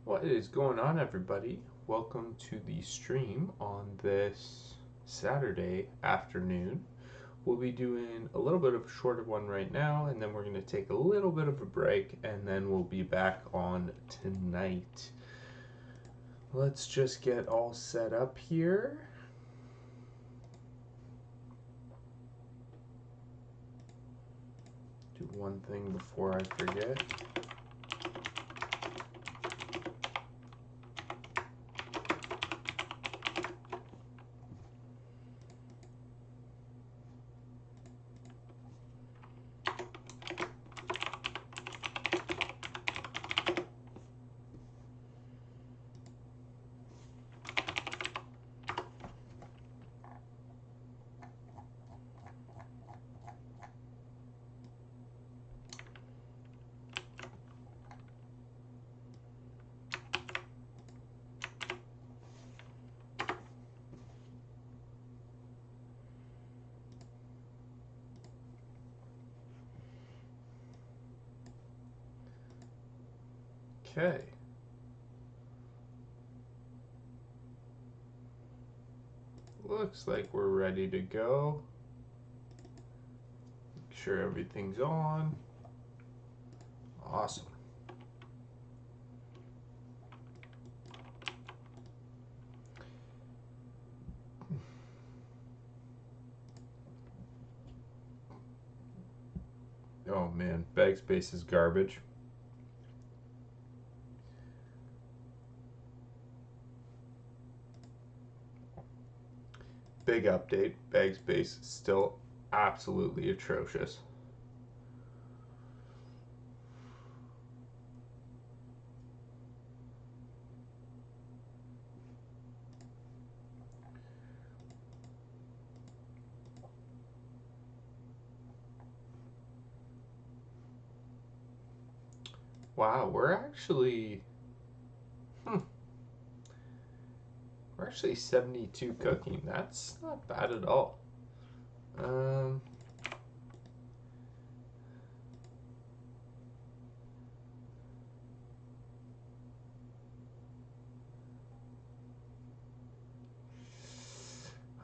What is going on, everybody? Welcome to the stream on this Saturday afternoon. We'll be doing a little bit of a shorter one right now, and then we're going to take a little bit of a break, and then we'll be back on tonight. Let's just get all set up here. Do one thing before I forget. Okay. Looks like we're ready to go. Make sure everything's on. Awesome. Oh man, Bagspace is garbage. Big update. Bagspace is still absolutely atrocious. Wow, we're actually 72 cooking. That's not bad at all. Um,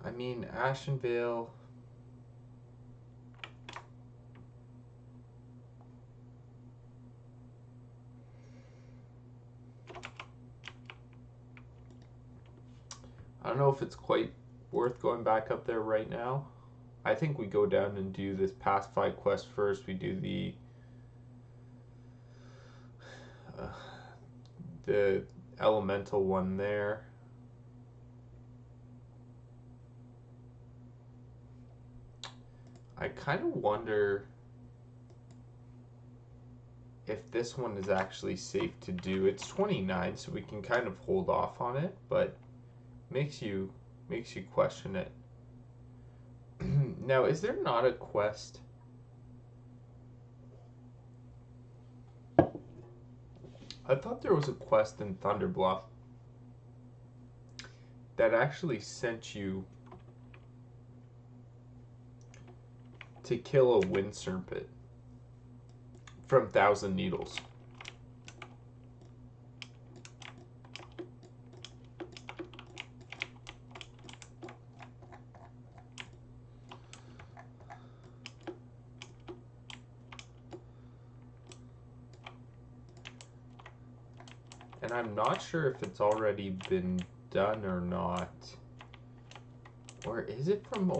I mean, Ashenvale. I don't know if it's quite worth going back up there right now. I think we go down and do this pacify quest first. We do uh, the elemental one there. I kind of wonder if this one is actually safe to do. It's 29, so we can kind of hold off on it, but makes you question it. Now, is there not a quest? I thought there was a quest in Thunderbluff that actually sent you to kill a wind serpent from Thousand Needles. And I'm not sure if it's already been done or not. Or is it from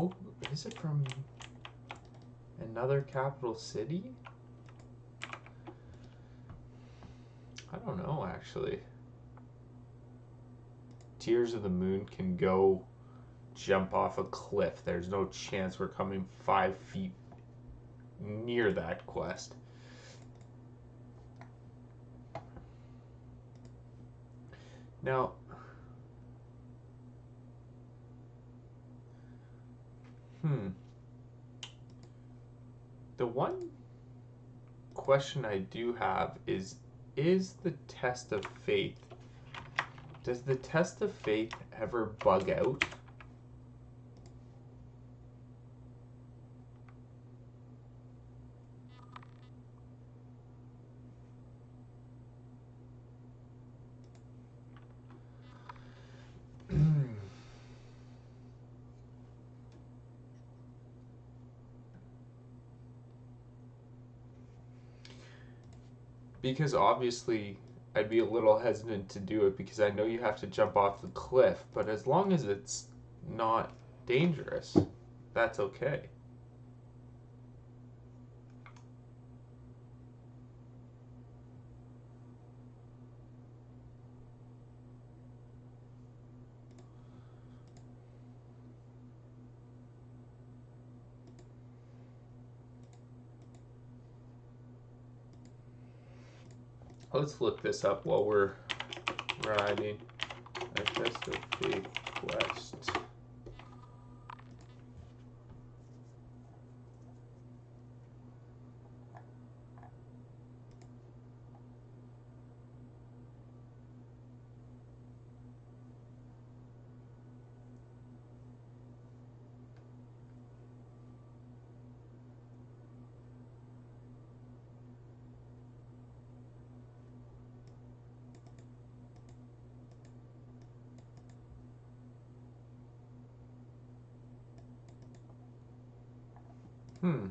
another capital city? I don't know actually. Tears of the Moon can go jump off a cliff. There's no chance we're coming 5 feet near that quest. Now, the one question I do have is the test of faith, does the test of faith ever bug out? Because obviously I'd be a little hesitant to do it because I know you have to jump off the cliff, but as long as it's not dangerous, that's okay. Let's look this up while we're riding. A test of faith quest. Hmm.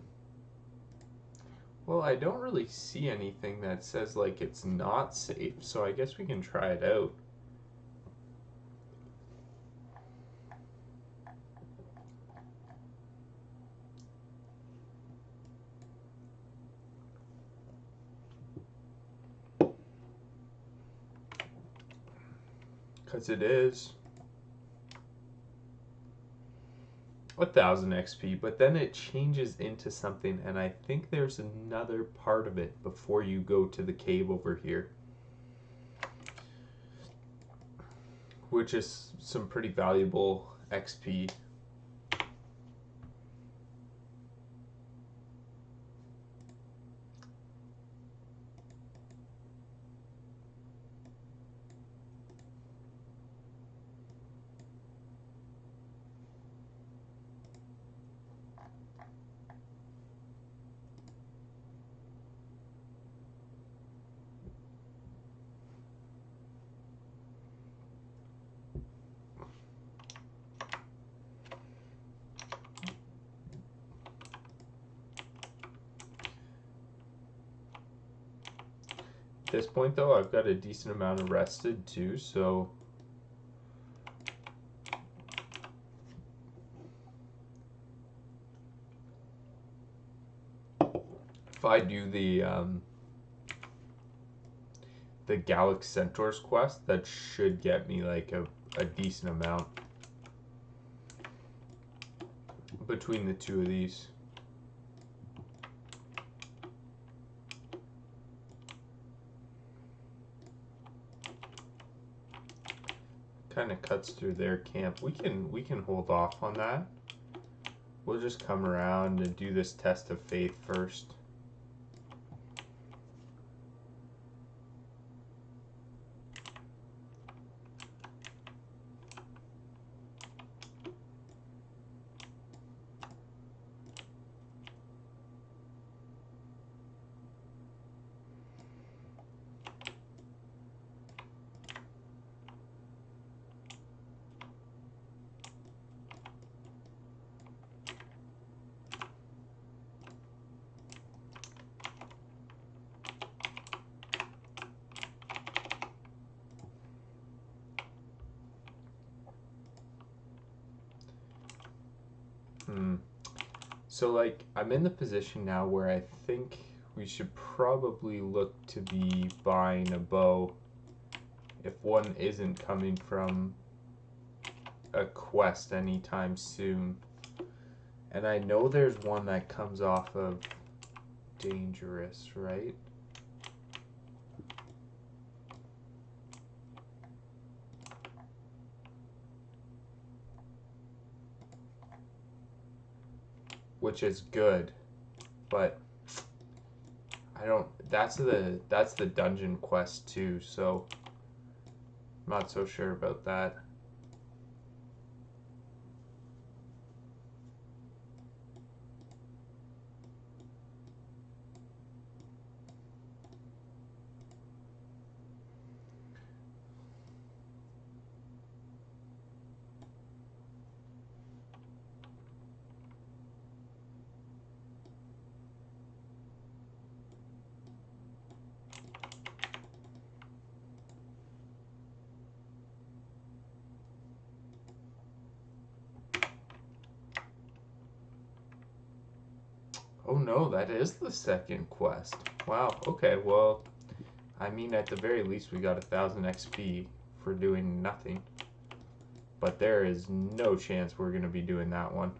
Well, I don't really see anything that says like it's not safe, so I guess we can try it out. Because it is 1,000 XP, but then it changes into something, and I think there's another part of it before you go to the cave over here, which is some pretty valuable XP. At this point, though, I've got a decent amount of rested too, so if I do the Galax Centaurs quest, that should get me like a decent amount between the two of these. Kind of cuts through their camp. We can hold off on that. We'll just come around and do this test of faith first. So, like, I'm in the position now where I think we should probably look to be buying a bow if one isn't coming from a quest anytime soon. And I know there's one that comes off of Dangerous, right? Which is good, but I don't. That's the dungeon quest too, so I'm not so sure about that. Oh no, that is the second quest. Wow, okay, well, I mean, at the very least, we got 1,000 XP for doing nothing. But there is no chance we're going to be doing that one.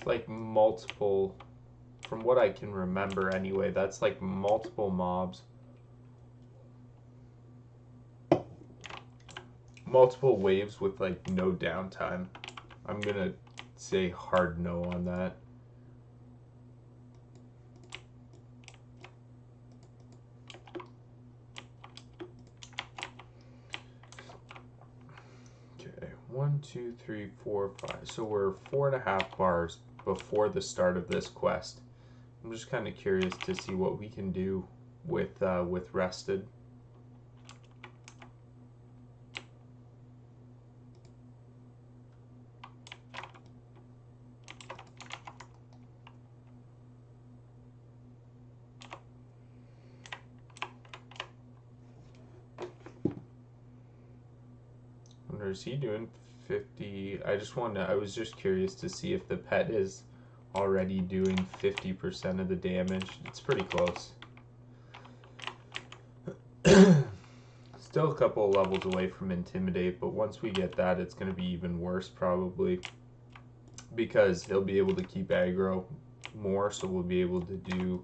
Like multiple, from what I can remember anyway, that's like multiple mobs. Multiple waves with like no downtime. I'm gonna say hard no on that. Okay, 1, 2, 3, 4, 5. So we're 4.5 bars before the start of this quest. I'm just kind of curious to see what we can do with rested. Is he doing 50? I was just curious to see if the pet is already doing 50% of the damage. It's pretty close. Still a couple of levels away from Intimidate, but once we get that, it's going to be even worse probably. Because he'll be able to keep aggro more, so we'll be able to do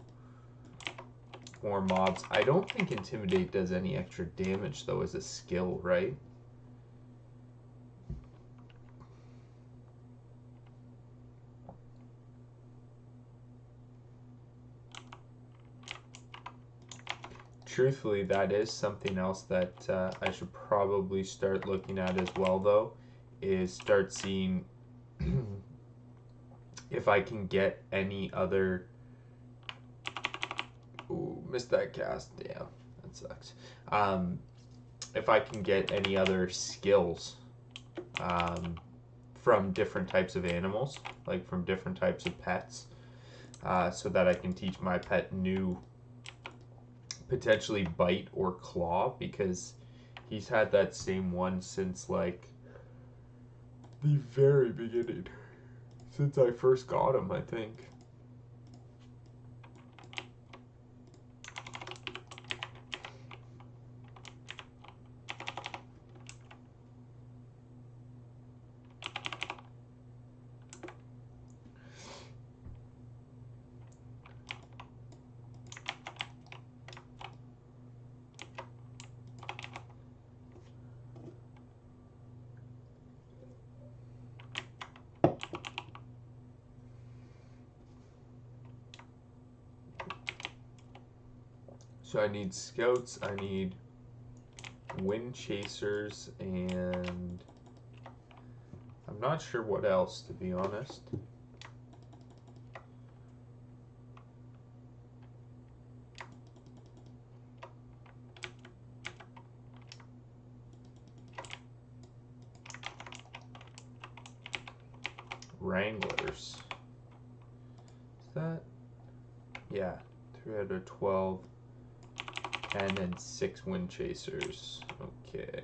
more mobs. I don't think Intimidate does any extra damage, though, as a skill, right? Truthfully, that is something else that I should probably start looking at as well, though, is start seeing if I can get any other... Ooh, missed that cast. Yeah, that sucks. If I can get any other skills from different types of animals, like from different types of pets, so that I can teach my pet new potentially bite or claw, because he's had that same one since like the very beginning, since I first got him, I think. So I need scouts, I need wind chasers, and I'm not sure what else, to be honest. Wranglers. Is that? Yeah. 3 out of 12. 10 and 6 wind chasers. Okay.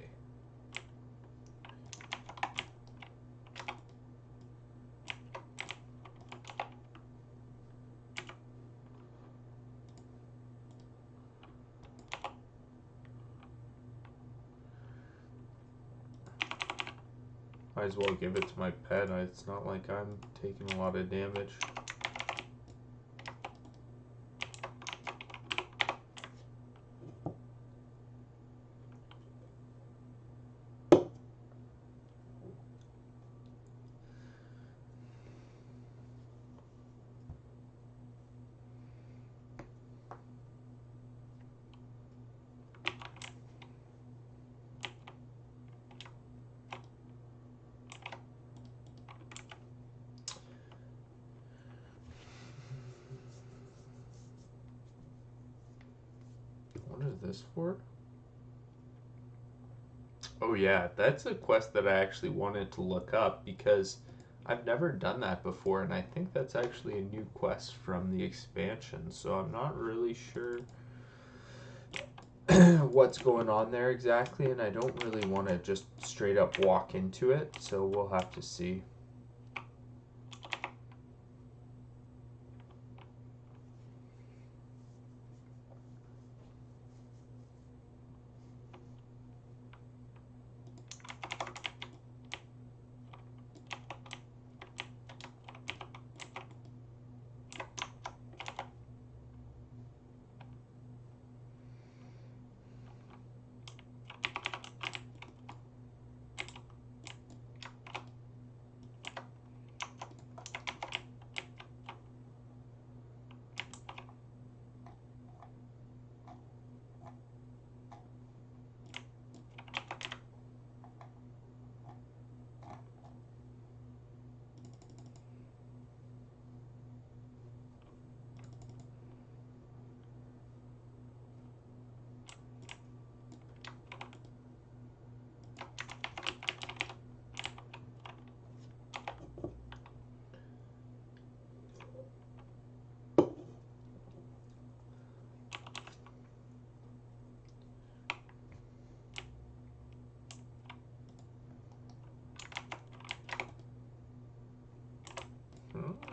Might as well give it to my pet. It's not like I'm taking a lot of damage. What is this for? Oh yeah, that's a quest that I actually wanted to look up because I've never done that before, and I think that's actually a new quest from the expansion. So I'm not really sure what's going on there exactly, and I don't really want to just straight up walk into it. So we'll have to see.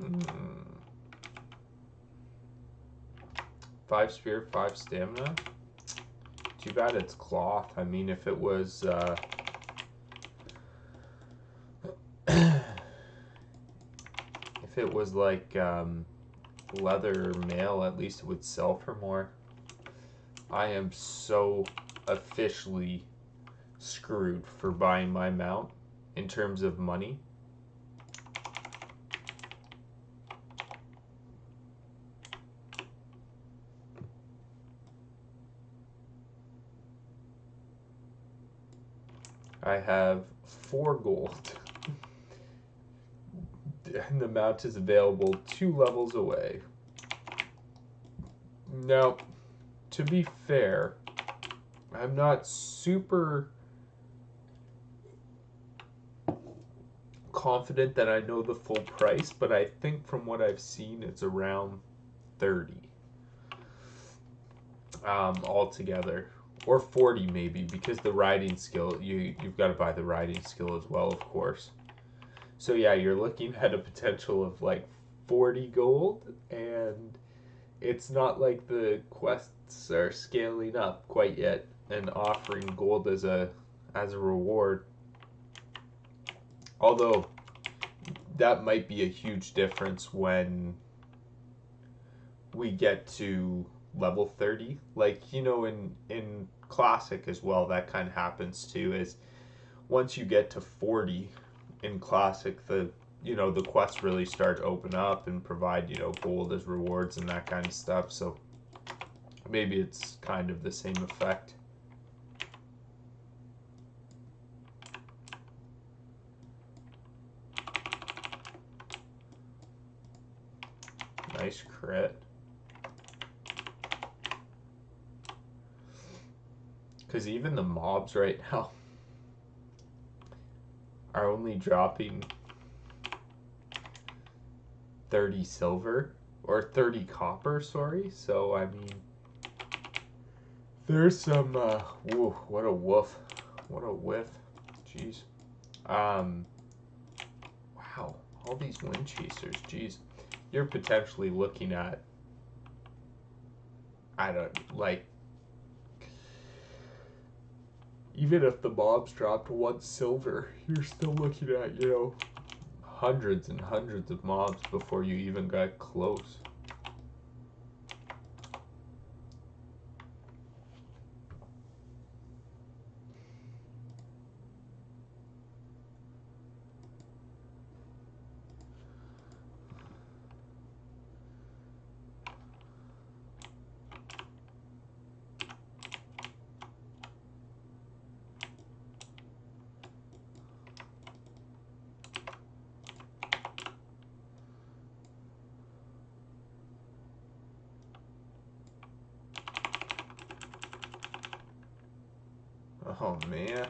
Hmm. 5 spear, 5 stamina. Too bad it's cloth. I mean, if it was if it was like leather or mail, at least it would sell for more. I am so officially screwed for buying my mount in terms of money. I have 4 gold. And the mount is available 2 levels away. Now, to be fair, I'm not super confident that I know the full price, but I think from what I've seen, it's around 30 altogether, or 40 maybe, because the riding skill, you've got to buy the riding skill as well, of course. So yeah, you're looking at a potential of like 40 gold, and it's not like the quests are scaling up quite yet and offering gold as a reward. Although that might be a huge difference when we get to level 30. Like, you know, in classic as well, that kind of happens too, is once you get to 40 in classic, the quests really start to open up and provide, gold as rewards and that kind of stuff. So maybe it's kind of the same effect. Nice crit. Because even the mobs right now are only dropping 30 silver, or 30 copper, sorry. So, I mean, there's some, whoa, what a woof. What a whiff. Jeez. Wow, all these wind chasers, jeez. You're potentially looking at, I don't, like, even if the mobs dropped 1 silver, you're still looking at, hundreds and hundreds of mobs before you even got close. Oh man.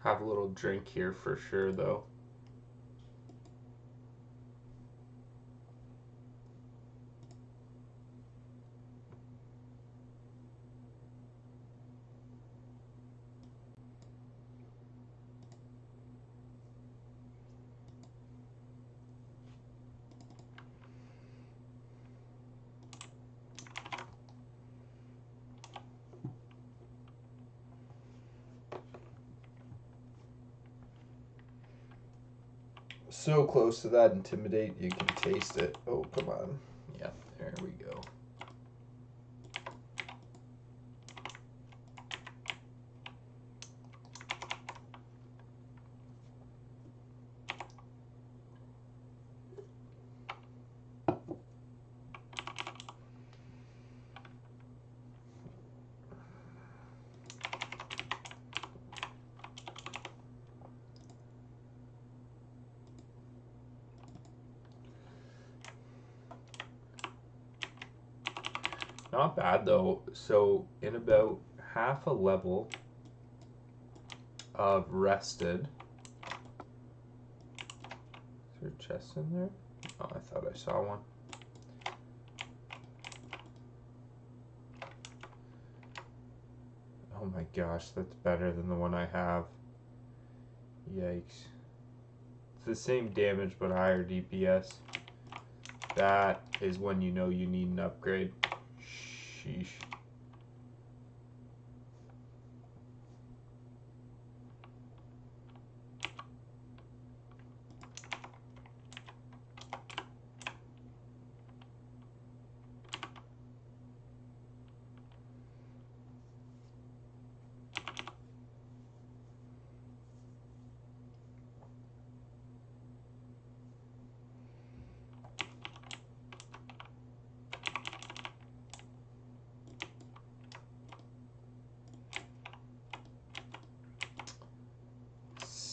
have a little drink here for sure, though. So close to that Intimidate, you can taste it. Oh, come on. Yeah, there we go. Not bad though. So in about half a level of rested. Is there a chest in there? Oh, I thought I saw one. Oh my gosh, that's better than the one I have. Yikes. It's the same damage but higher DPS. That is when you know you need an upgrade. Sheesh.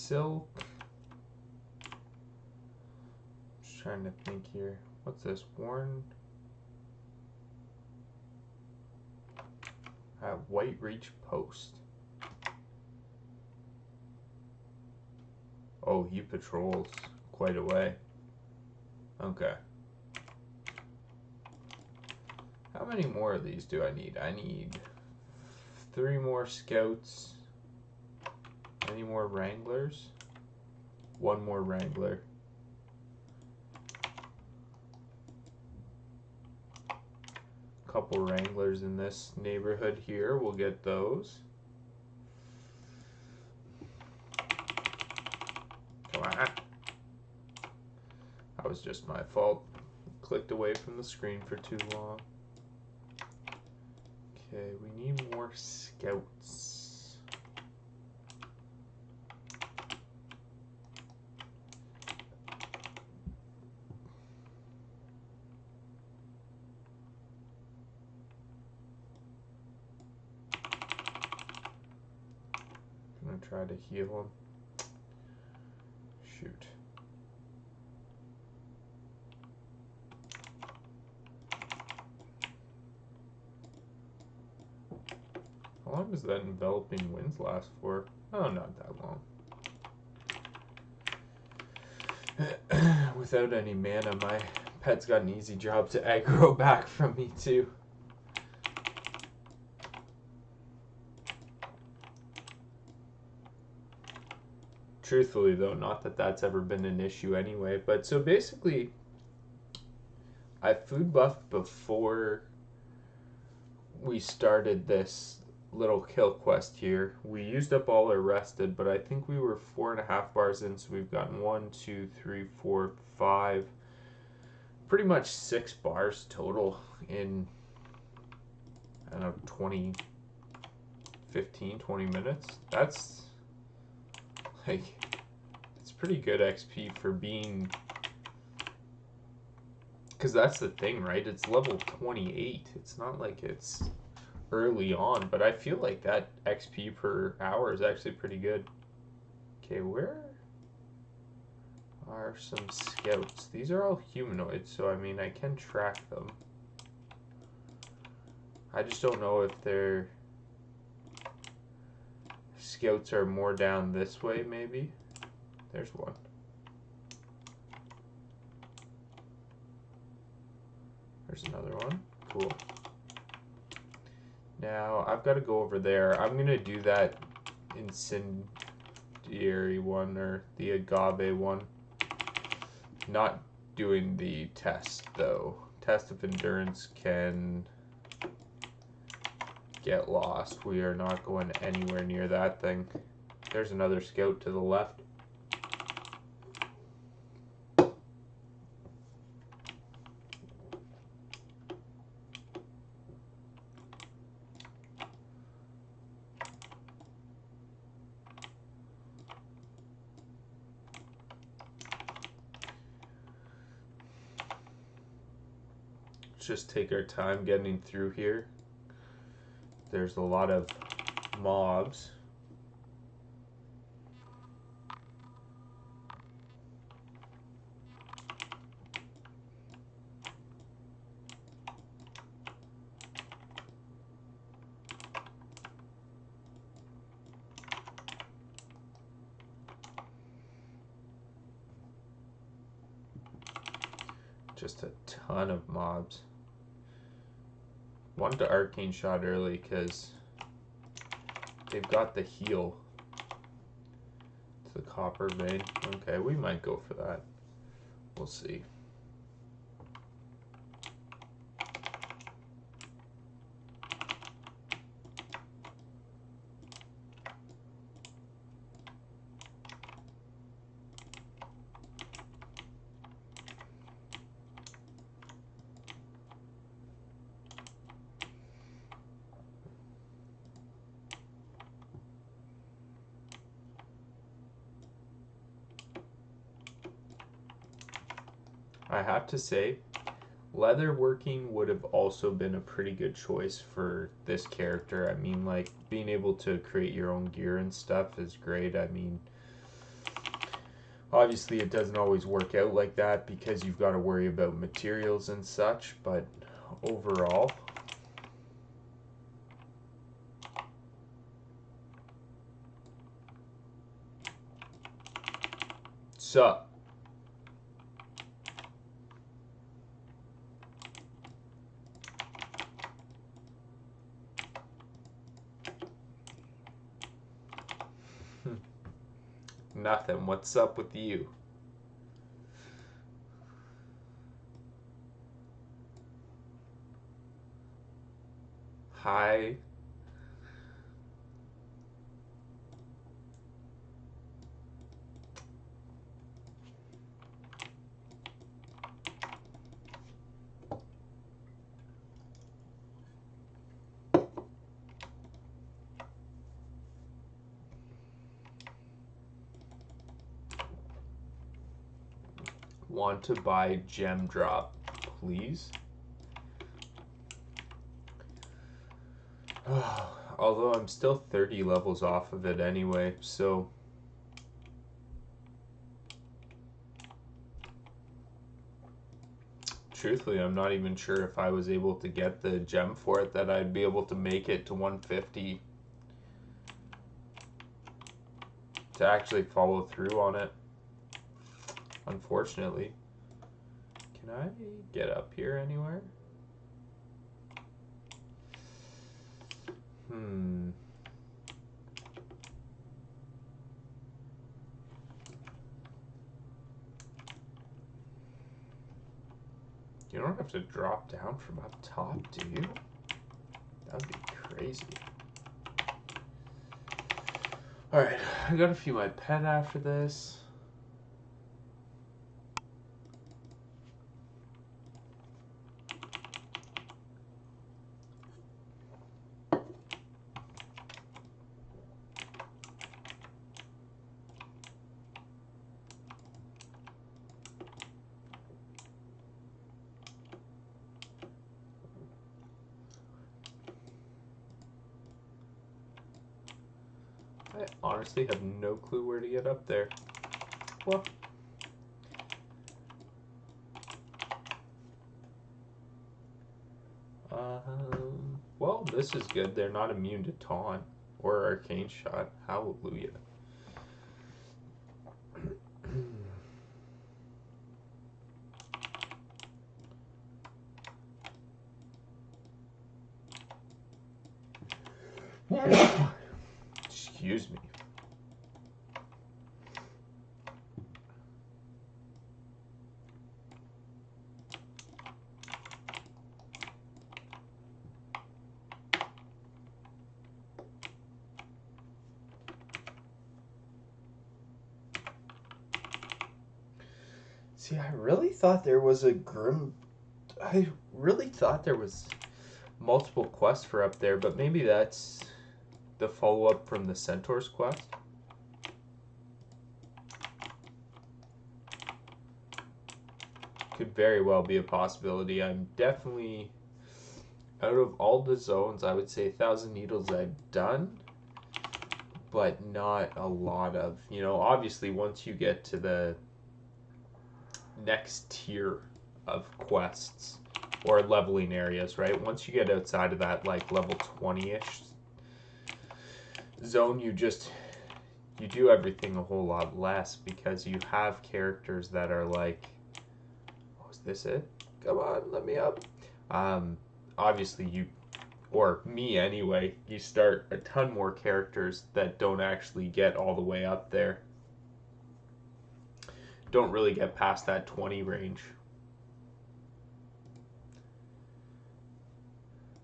Silk. Just trying to think here. What's this? Worn. White Reach Post. Oh, he patrols quite a way. Okay. How many more of these do I need? I need 3 more scouts. Any more wranglers? 1 more wrangler. Couple wranglers in this neighborhood here. We'll get those. Come on. That was just my fault. Clicked away from the screen for too long. Okay, we need more scouts. I'm gonna try to heal him. Shoot. How long does that enveloping winds last for? Oh, not that long. Without any mana, my pet's got an easy job to aggro back from me too. Truthfully though, not that that's ever been an issue anyway, but so basically I food buffed before we started this little kill quest here. We used up all our rested, but I think we were 4.5 bars in, so we've gotten 1, 2, 3, 4, 5, pretty much 6 bars total in, I don't know, 20, 15, 20 minutes. That's like, it's pretty good XP for being, because that's the thing, right? It's level 28. It's not like it's early on, but I feel like that XP per hour is actually pretty good. Okay, where are some scouts? These are all humanoids, so I mean I can track them. I just don't know if they're scouts are more down this way, maybe. There's one. There's another one. Cool. Now, I've got to go over there. I'm going to do that incendiary one, or the agave one. Not doing the test, though. Test of endurance can get lost. We are not going anywhere near that thing. There's another scout to the left. Just take our time getting through here. There's a lot of mobs. Just a ton of mobs. Wanted to arcane shot early because they've got the heal to the copper vein. Okay, we might go for that. We'll see. I have to say, leather working would have also been a pretty good choice for this character. I mean, like, being able to create your own gear and stuff is great. I mean, obviously it doesn't always work out like that because you've got to worry about materials and such, but overall, sup. Nothing. What's up with you? Hi. Want to buy gem drop, please? Although I'm still 30 levels off of it anyway, so truthfully, I'm not even sure if I was able to get the gem for it that I'd be able to make it to 150 to actually follow through on it. Unfortunately. Can I get up here anywhere? You don't have to drop down from up top, do you? That would be crazy. Alright, I gotta feed my pet after this. I honestly have no clue where to get up there. Well, well, this is good. They're not immune to taunt. or arcane shot. Hallelujah. Excuse me. See, I really thought there was a Grim. I really thought there was multiple quests for up there, but maybe that's the follow up from the Centaur's quest. Could very well be a possibility. I'm definitely, out of all the zones, I would say 1,000 Needles I've done, but not a lot of. You know, obviously, once you get to the next tier of quests or leveling areas, right? Once you get outside of that like level 20-ish zone, you do everything a whole lot less because you have characters that are like, oh, is this it? Come on, let me up. Obviously you, or me anyway, you start a ton more characters that don't actually get all the way up there. Don't really get past that 20 range.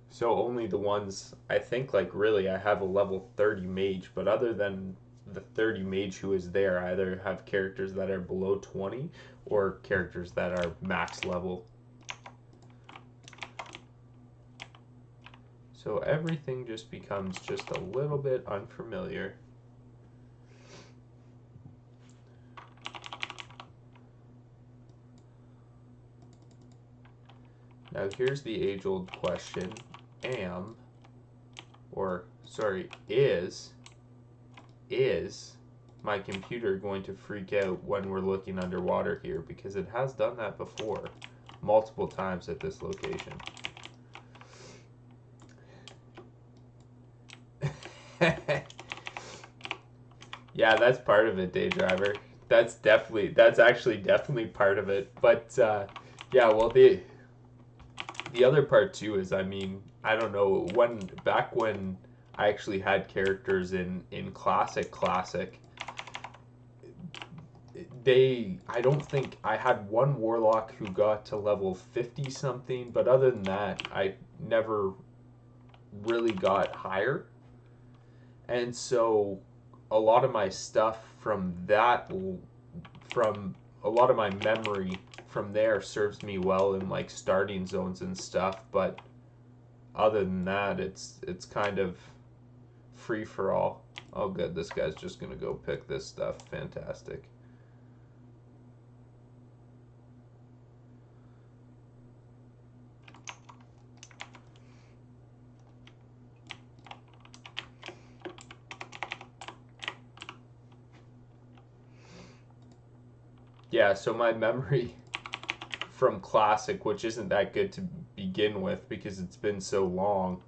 So only the ones, I think, like really I have a level 30 mage, but other than the 30 mage who is there, I either have characters that are below 20 or characters that are max level. So everything just becomes just a little bit unfamiliar. Now here's the age-old question. Is my computer going to freak out when we're looking underwater here? Because it has done that before, multiple times at this location. Yeah, that's part of it, Day Driver. That's actually definitely part of it. But yeah, well, the other part too is, I mean, I don't know, back when I actually had characters in classic, I don't think I had one warlock who got to level 50 something, but other than that, I never really got higher. And so a lot of my stuff from a lot of my memory from there serves me well in like starting zones and stuff, but other than that, it's kind of free for all. Oh good, this guy's just gonna go pick this stuff. Fantastic. Yeah, so my memory from classic, which isn't that good to begin with because it's been so long,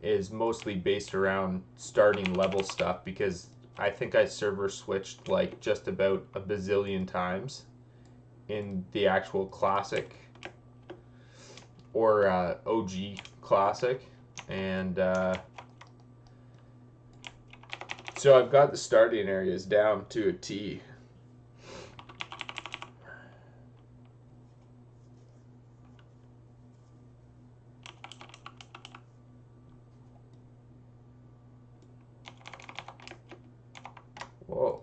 is mostly based around starting level stuff, because I think I server switched like just about a bazillion times in the actual classic or OG classic, and so I've got the starting areas down to a T. Whoa.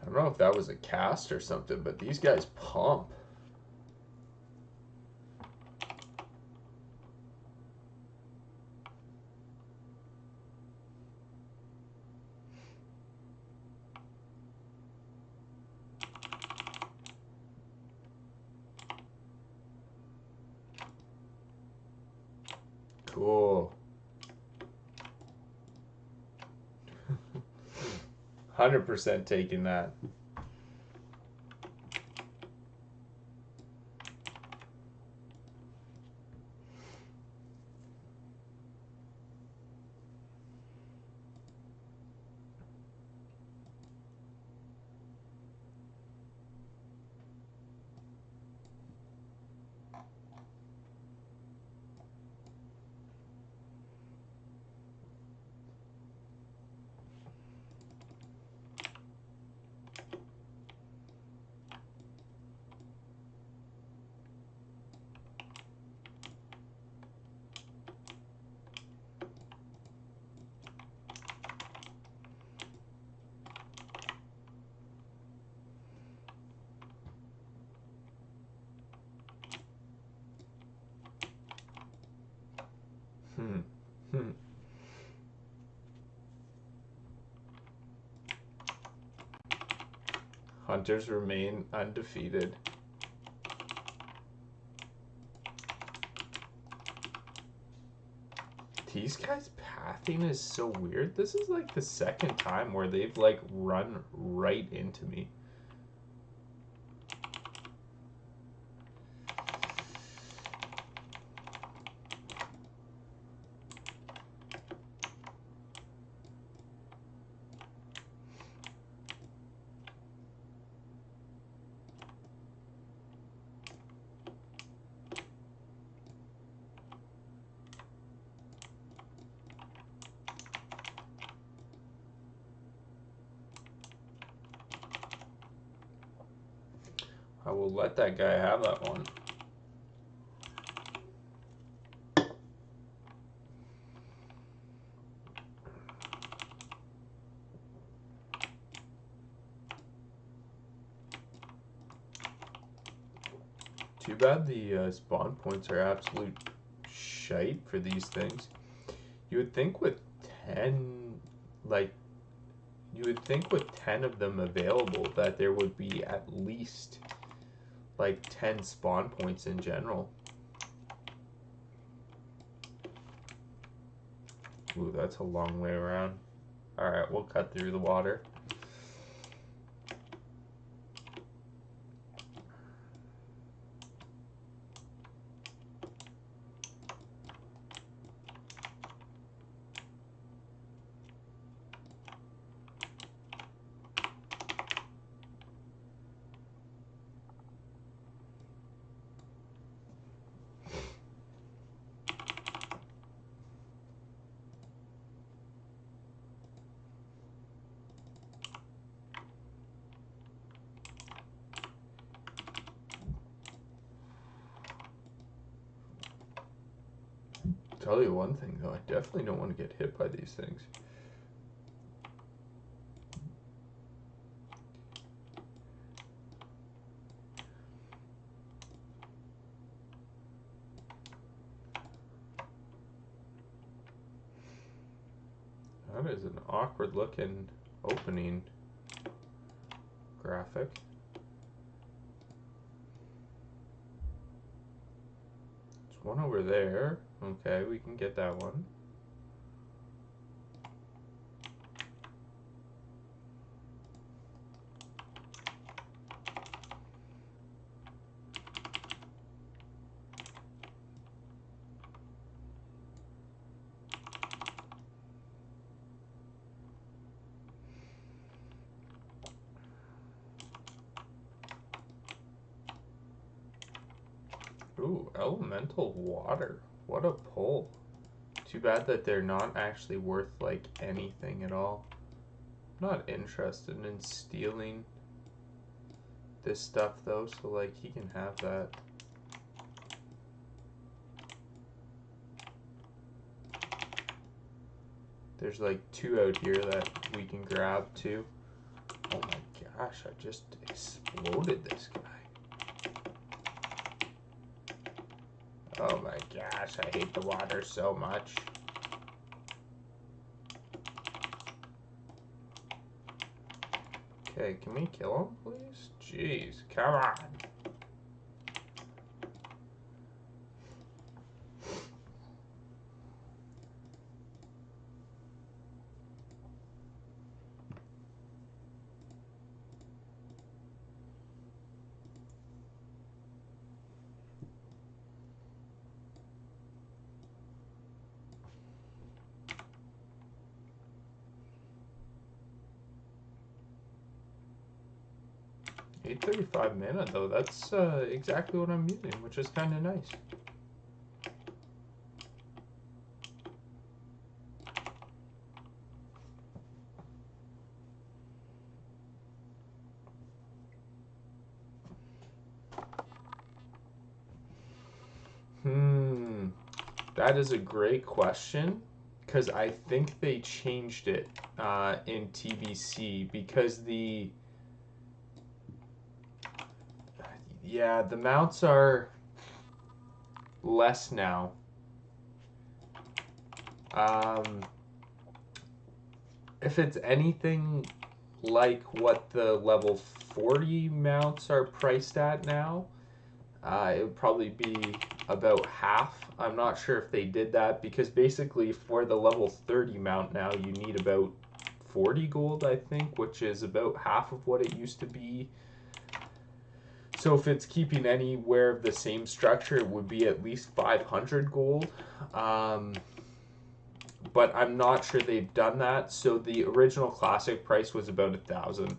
I don't know if that was a cast or something, but these guys pump. Cool. 100% taking that. Hunters remain undefeated. These guys' pathing is so weird. This is like the second time where they've like run right into me. I will let that guy have that one. Too bad the spawn points are absolute shite for these things. You would think with 10, like, you would think with 10 of them available that there would be at least like 10 spawn points in general. Ooh, that's a long way around. Alright, we'll cut through the water. Tell you one thing though, I definitely don't want to get hit by these things. That is an awkward looking opening graphic. There's one over there. Okay, we can get that one. Ooh, elemental water. What a pull. Too bad that they're not actually worth like anything at all. I'm not interested in stealing this stuff though, so like he can have that. There's like 2 out here that we can grab too. Oh my gosh, I just exploded this guy. Oh my gosh, I hate the water so much. Okay, can we kill him, please? Jeez, come on. $835 mana though, that's exactly what I'm using, which is kind of nice. That is a great question, because I think they changed it in TBC, because the mounts are less now. If it's anything like what the level 40 mounts are priced at now. It would probably be about half. I'm not sure if they did that because basically for the level 30 mount now you need about 40 gold, I think, which is about half of what it used to be. So if it's keeping anywhere of the same structure, it would be at least 500 gold. But I'm not sure they've done that. So the original classic price was about 1,000.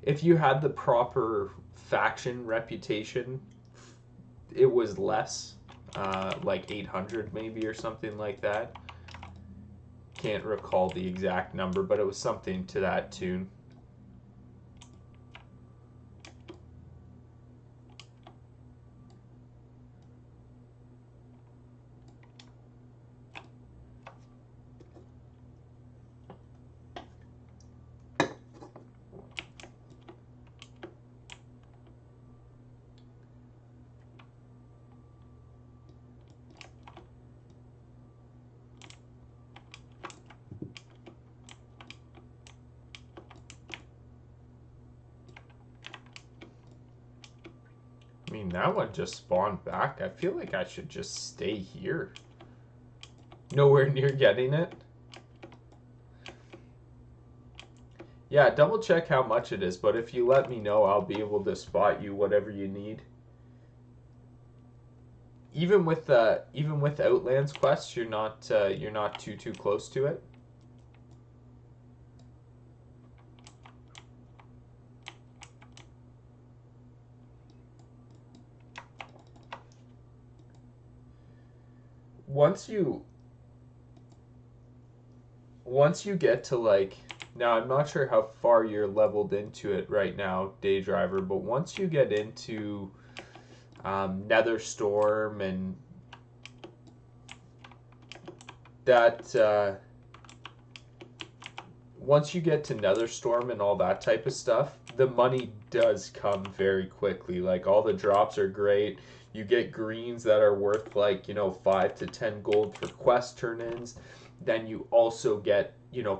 If you had the proper faction reputation, it was less, like 800 maybe or something like that. Can't recall the exact number, but it was something to that tune. I mean, that one just spawned back. I feel like I should just stay here. Nowhere near getting it. Yeah, double check how much it is, but if you let me know, I'll be able to spot you whatever you need. Even with Outlands quests, you're not too close to it. Once you get to like, now I'm not sure how far you're leveled into it right now, Day Driver, but once you get into Netherstorm and that once you get to Netherstorm and all that type of stuff, the money does come very quickly. Like all the drops are great. You get greens that are worth like, 5 to 10 gold for quest turn-ins. Then you also get,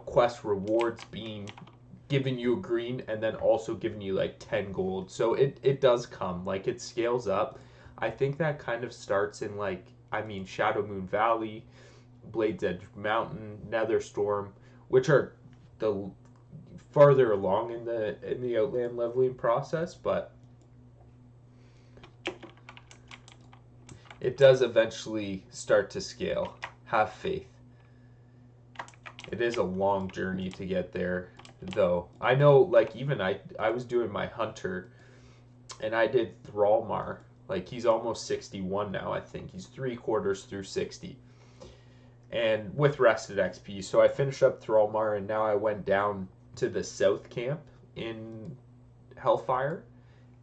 quest rewards being giving you a green and then also giving you like 10 gold. So it does come. Like it scales up. I think that kind of starts in like, Shadowmoon Valley, Blades Edge Mountain, Netherstorm, which are the farther along in the Outland leveling process, but it does eventually start to scale. Have faith. It is a long journey to get there, though. I know, like, even I was doing my Hunter, and I did Thrallmar. Like, he's almost 61 now, I think. He's 3/4 through 60. And with rested XP. So I finished up Thrallmar, and now I went down to the south camp in Hellfire,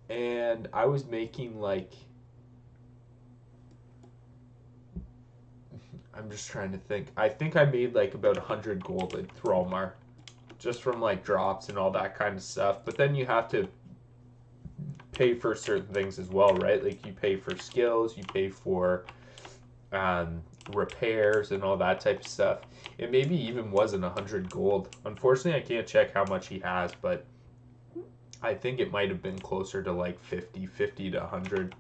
and I was making like, I'm just trying to think. I think I made like about 100 gold in Thrallmar, just from like drops and all that kind of stuff. But then you have to pay for certain things as well, right? Like you pay for skills, you pay for repairs and all that type of stuff. It maybe even wasn't 100 gold. Unfortunately, I can't check how much he has, but I think it might have been closer to like 50 to 100.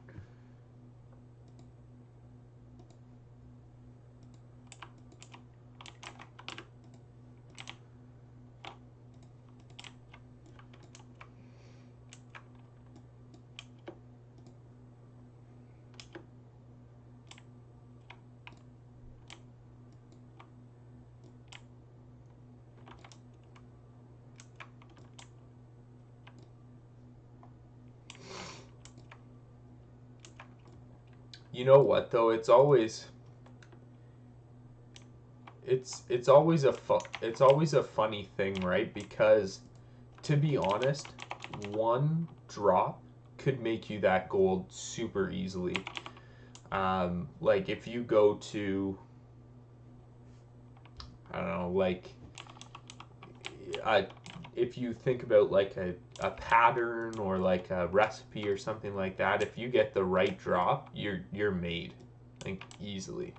You know what though? It's always a funny thing, right? Because to be honest, one drop could make you that gold super easily. Like if you go to, I don't know, like if you think about like a pattern or like a recipe or something like that, if you get the right drop, you're made. I think easily.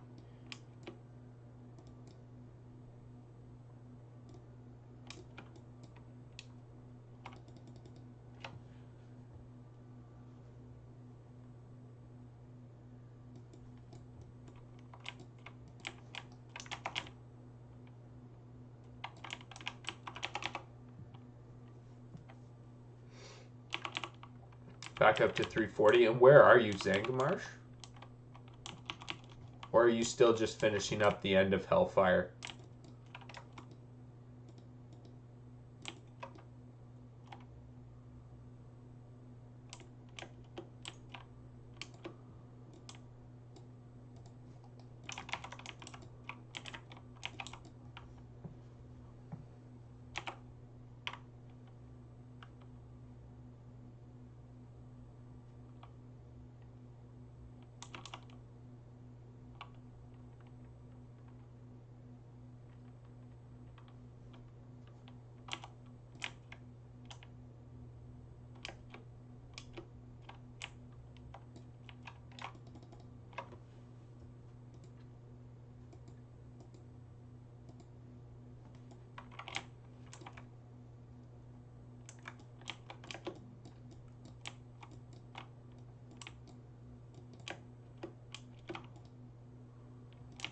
Back up to 340. And where are you, Zangarmarsh? Or are you still just finishing up the end of Hellfire?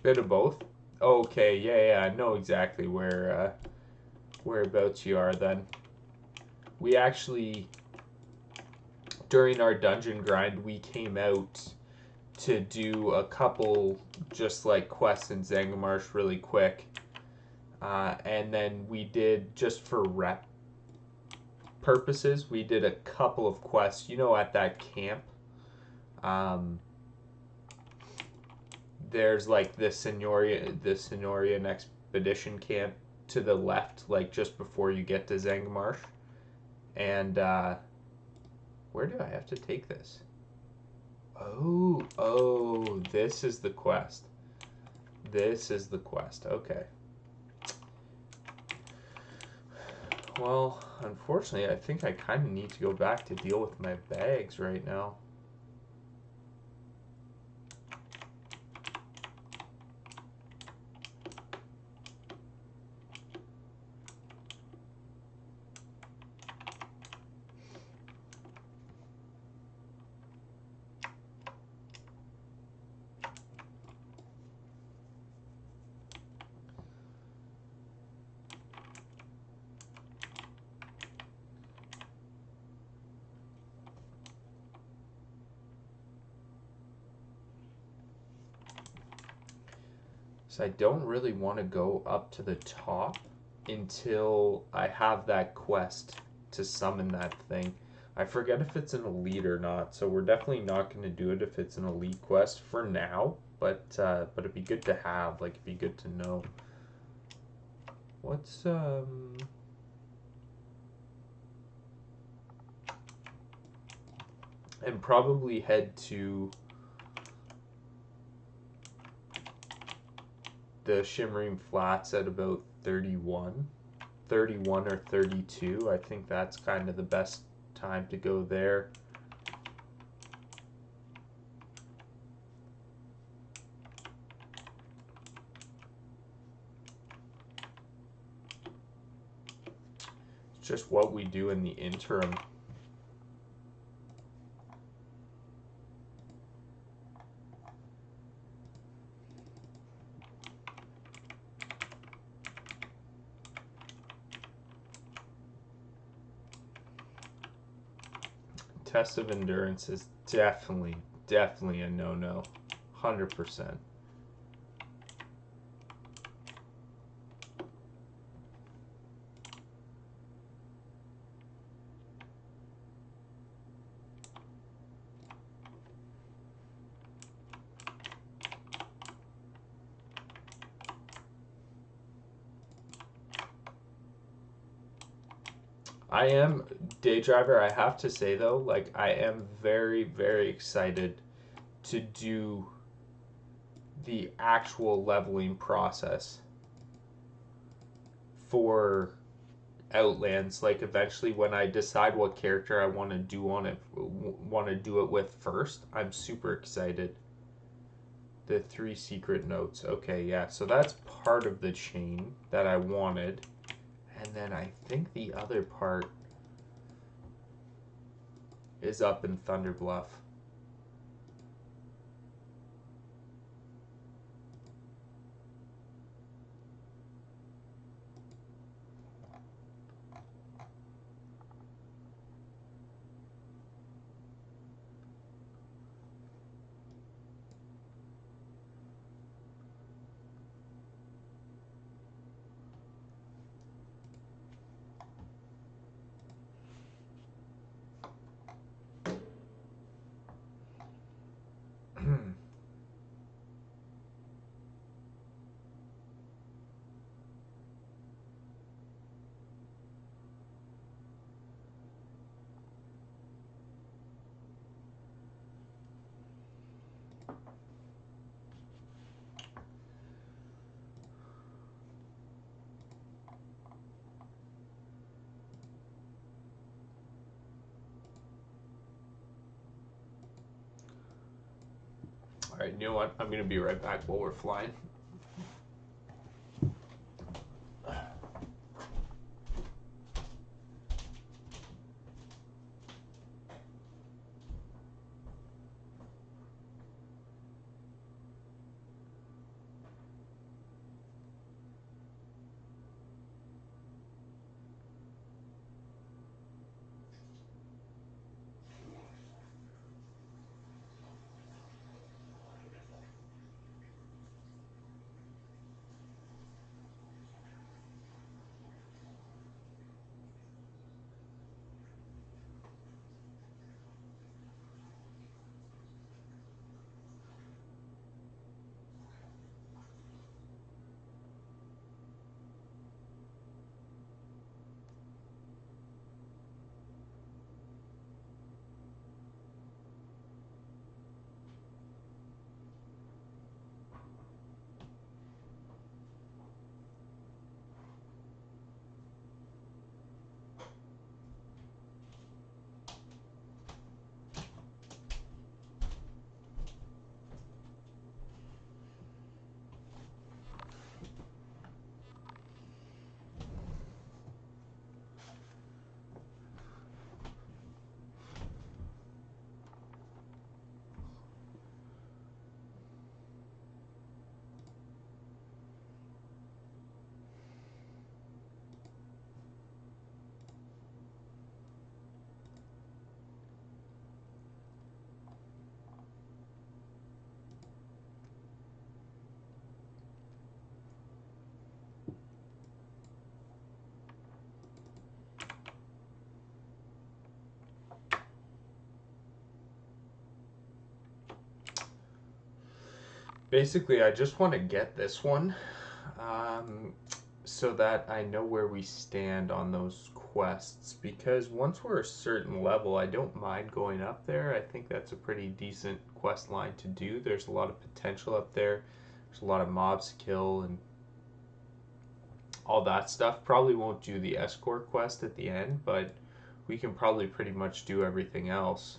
Bit of both. Okay, yeah, I know exactly whereabouts you are then. We actually, during our dungeon grind, we came out to do a couple just like quests in Zangarmarsh really quick. And then we did, just for rep purposes, we did a couple of quests, at that camp. There's like the Cenorian expedition camp to the left, like just before you get to Zangarmarsh. And where do I have to take this? Oh, this is the quest. This is the quest. Okay. Well, unfortunately, I think I kind of need to go back to deal with my bags right now. So I don't really want to go up to the top until I have that quest to summon that thing. I forget if it's an elite or not, so we're definitely not going to do it if it's an elite quest for now. But it'd be good to have. Like, it'd be good to know. What's and probably head to the Shimmering Flats at about 31 or 32. I think that's kind of the best time to go there. It's just what we do in the interim. Test of endurance is definitely a no-no. 100%. I am, Day Driver, I have to say though, like, I am very, very excited to do the actual leveling process for Outlands. Like, eventually when I decide what character I want to do it with first, I'm super excited The 3 secret notes. Okay, yeah. So that's part of the chain that I wanted. And then I think the other part is up in Thunder Bluff. All right, you know what? I'm going to be right back while we're flying. Basically, I just want to get this one so that I know where we stand on those quests. Because once we're a certain level, I don't mind going up there. I think that's a pretty decent quest line to do. There's a lot of potential up there. There's a lot of mobs to kill and all that stuff. Probably won't do the escort quest at the end, but we can probably pretty much do everything else.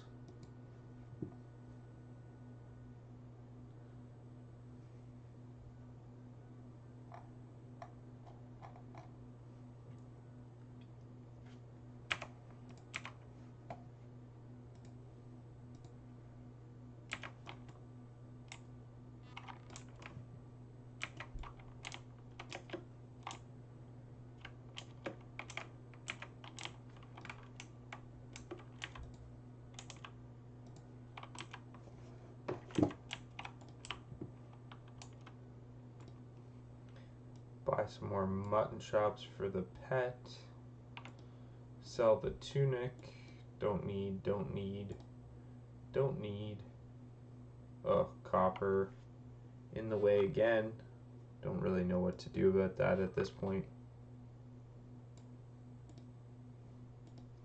Buy some more mutton chops for the pet. Sell the tunic. Don't need, don't need, don't need. Oh, copper. In the way again. Don't really know what to do about that at this point.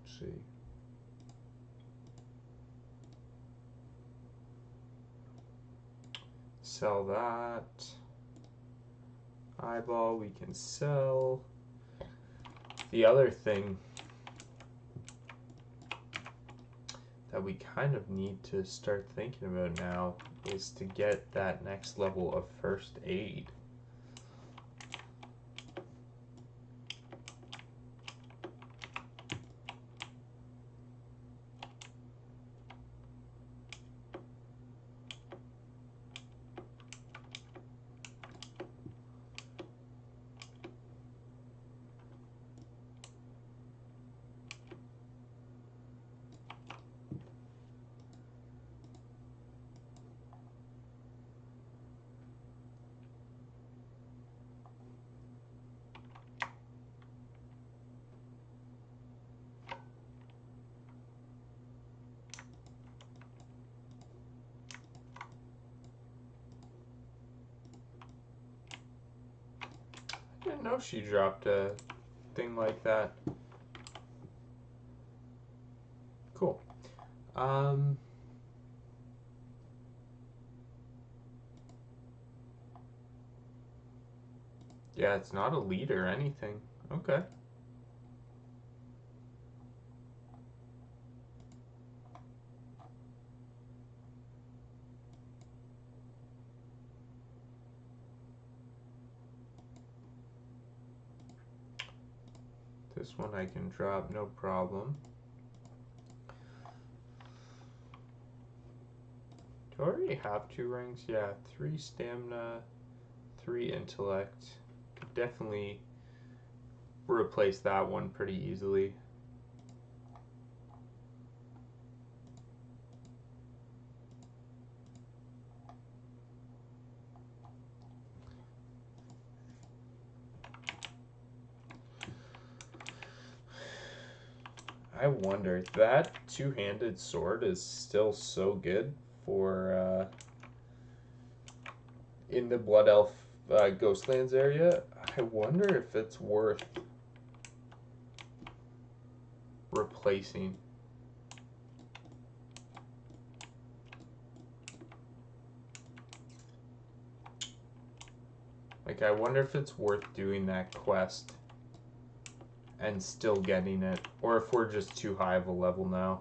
Let's see. Sell that. Eyeball we can sell. The other thing that we kind of need to start thinking about now is to get that next level of first aid. I didn't know she dropped a thing like that. Cool. Yeah, it's not a lead or anything. Okay. This one I can drop, no problem. Do I already have 2 rings? Yeah, 3 stamina, 3 intellect. Could definitely replace that one pretty easily. I wonder, that 2-handed sword is still so good for in the Blood Elf Ghostlands area. I wonder if it's worth replacing. Like, I wonder if it's worth doing that quest and still getting it, or if we're just too high of a level now,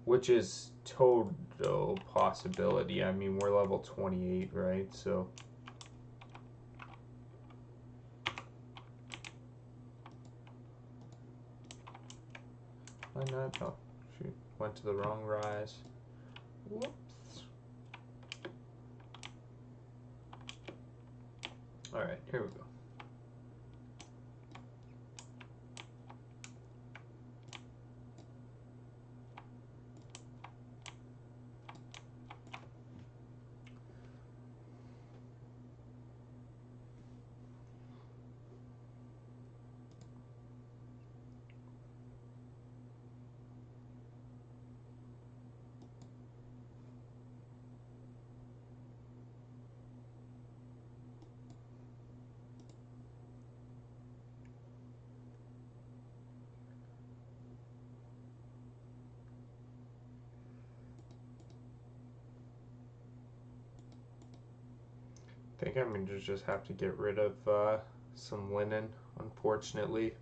which is total possibility. I mean, we're level 28, right? So why not? Oh, shoot, went to the wrong rise. Whoops. All right, here we go. I think I'm going to just have to get rid of some linen, unfortunately.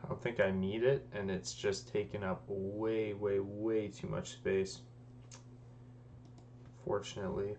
I don't think I need it, and it's just taking up way, way, way too much space, fortunately.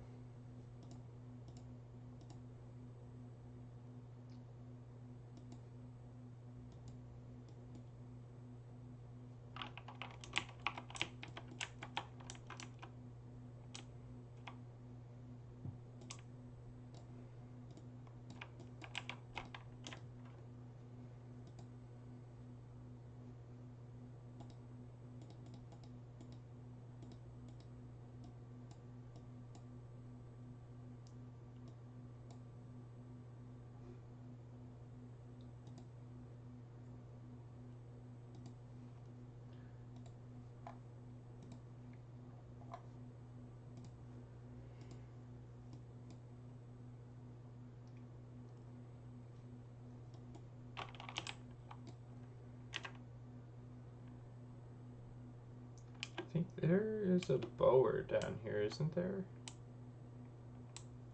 there's a bower down here, isn't there?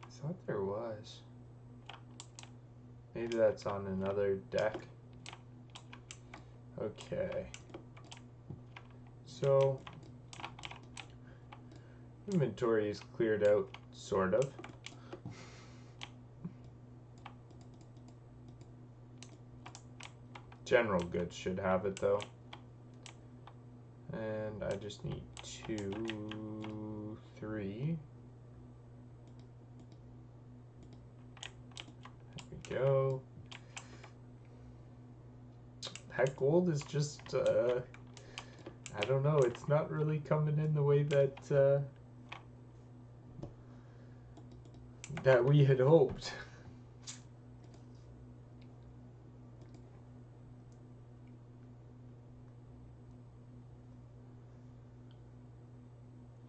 I thought there was. Maybe that's on another deck. Okay. So, inventory is cleared out, sort of. General goods should have it though. And I just need 2, 3. There we go. That gold is just, I don't know, it's not really coming in the way that, that we had hoped.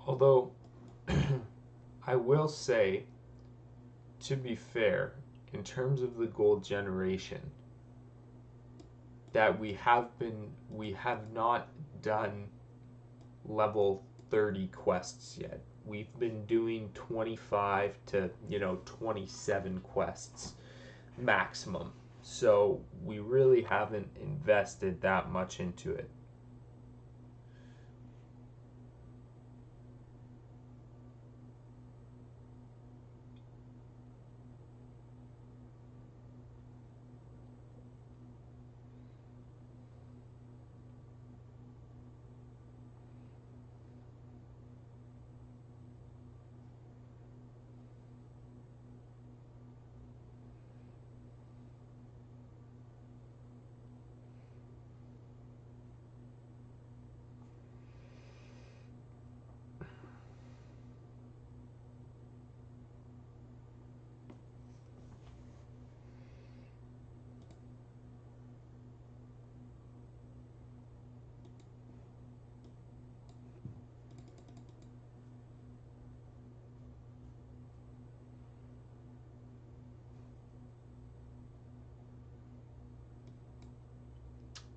Although, I will say, to be fair, in terms of the gold generation, that we have not done level 30 quests yet. We've been doing 25 to 27 quests maximum. So we really haven't invested that much into it.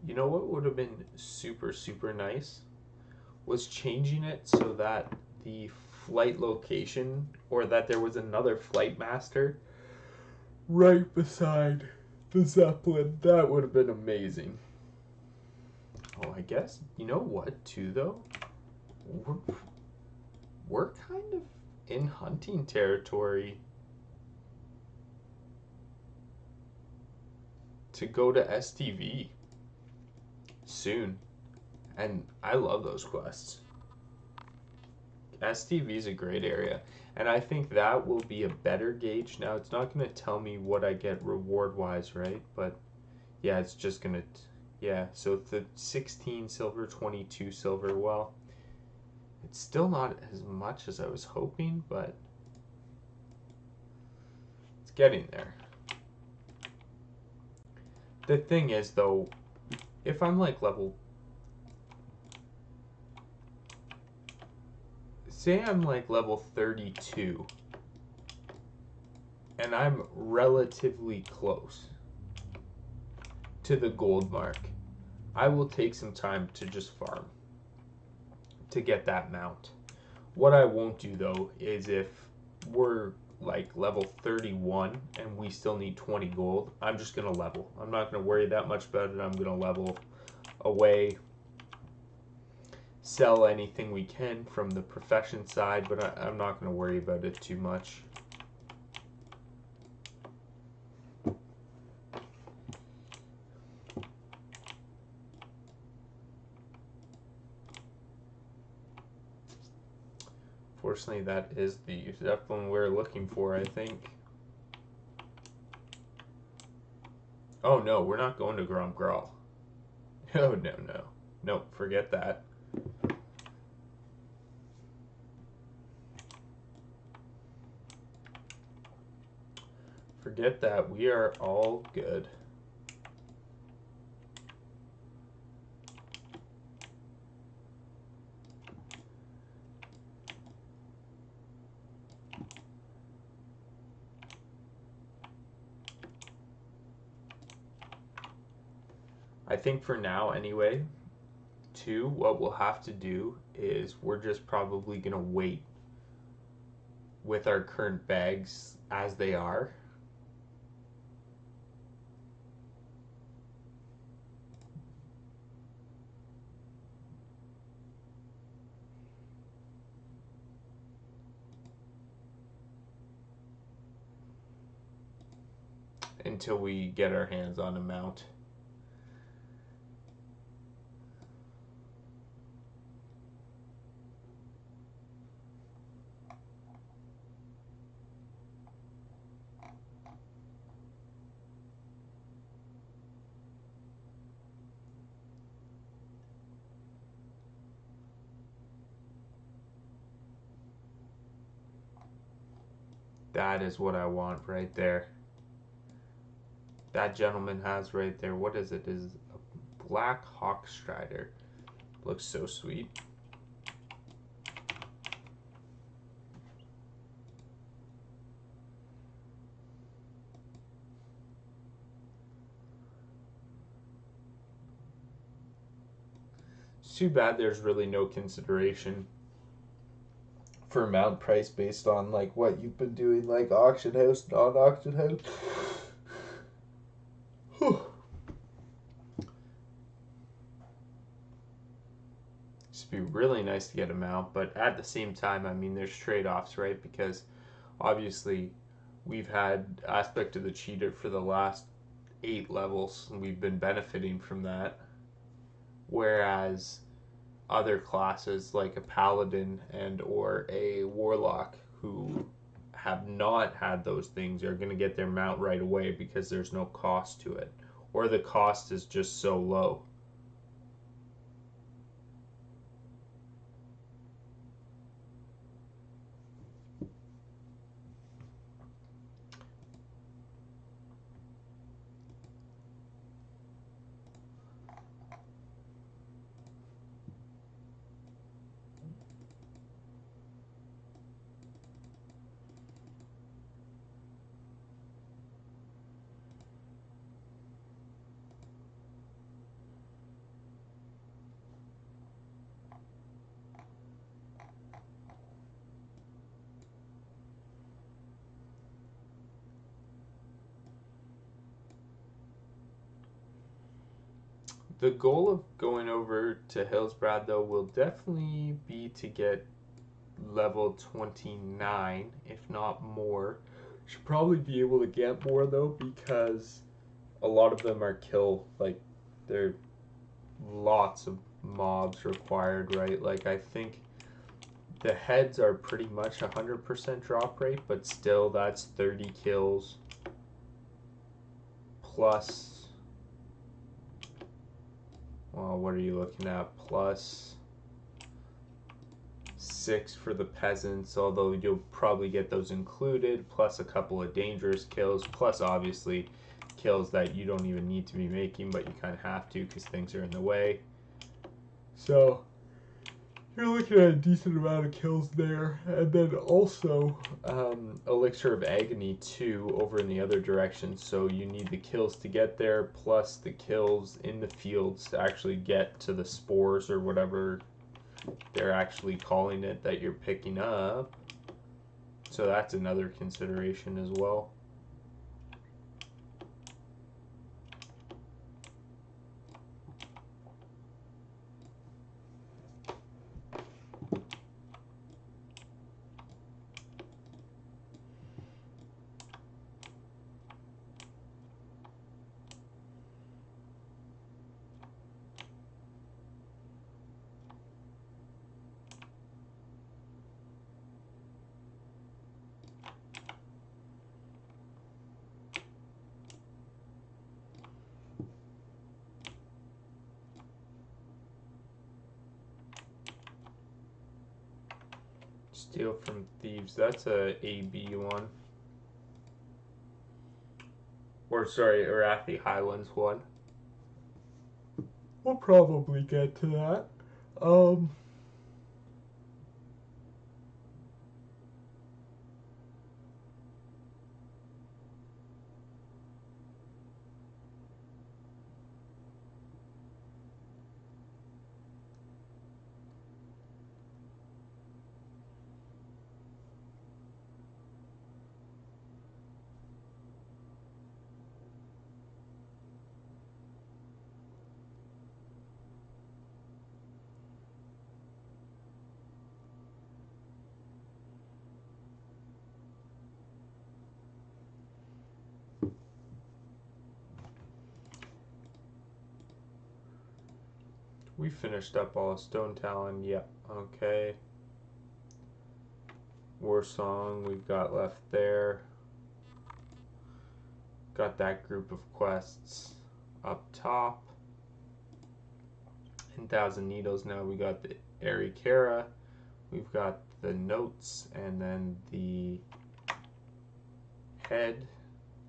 You know what would have been super, super nice? Was changing it so that the flight location, or that there was another flight master right beside the Zeppelin. That would have been amazing. Oh, I guess, you know what, too, though? We're kind of in hunting territory to go to STV soon. And I love those quests. STV is a great area. And I think that will be a better gauge. Now, it's not going to tell me what I get reward-wise, right? But, yeah, it's just going to... Yeah, so the 16 silver, 22 silver, well, it's still not as much as I was hoping, but it's getting there. The thing is, though, if I'm like level... Say I'm like level 32, and I'm relatively close to the gold mark, I will take some time to just farm to get that mount. What I won't do though is if we're like level 31 and we still need 20 gold, I'm just gonna level. I'm not gonna worry that much about it. I'm gonna level away, sell anything we can from the profession side, but I'm not gonna worry about it too much. Fortunately, that is the Zeppelin we're looking for, I think. Oh no, we're not going to Grom Graal. Oh no, no. Nope, forget that. Forget that. We are all good. I think for now, anyway, 2, what we'll have to do is we're just probably going to wait with our current bags as they are. Until we get our hands on a mount. That is what I want right there. That gentleman has right there, what is it? Is a Black Hawk Strider. Looks so sweet. It's too bad there's really no consideration for mount price based on like what you've been doing, like auction house, non-auction house. It'd be really nice to get a mount, but at the same time, I mean, there's trade-offs, right? Because obviously we've had Aspect of the Cheater for the last 8 levels and we've been benefiting from that, whereas other classes like a paladin and or a warlock who have not had those things are going to get their mount right away because there's no cost to it, or the cost is just so low. The goal of going over to Hillsbrad, though, will definitely be to get level 29, if not more. Should probably be able to get more, though, because a lot of them are kill, like, there are lots of mobs required, right? Like, I think the heads are pretty much 100% drop rate, but still, that's 30 kills plus, well, what are you looking at? Plus 6 for the peasants, although you'll probably get those included, plus a couple of dangerous kills, plus obviously kills that you don't even need to be making, but you kind of have to because things are in the way. So you're looking at a decent amount of kills there. And then also Elixir of Agony too over in the other direction, so you need the kills to get there plus the kills in the fields to actually get to the spores or whatever they're actually calling it that you're picking up. So that's another consideration as well. Steal from Thieves, that's a AB one. Or sorry, Arathi Highlands one. We'll probably get to that. We finished up all of Stone Talon. Yep. Okay. War Song we've got left there. Got that group of quests up top. In Thousand Needles now we got the Arikara. We've got the notes and then the head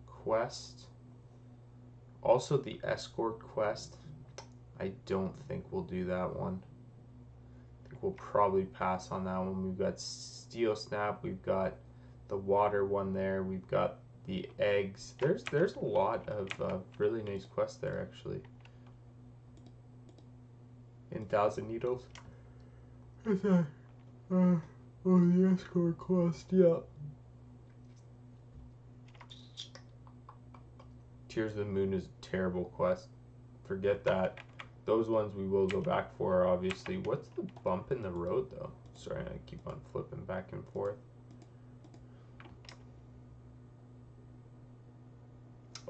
quest. Also the escort quest. I don't think we'll do that one. I think we'll probably pass on that one. We've got Steel Snap. We've got the water one there. We've got the eggs. There's a lot of really nice quests there actually. In Thousand Needles. Is that? Oh, the escort quest, yeah. Tears of the Moon is a terrible quest. Forget that. Those ones we will go back for, obviously. What's the bump in the road, though? Sorry, I keep on flipping back and forth.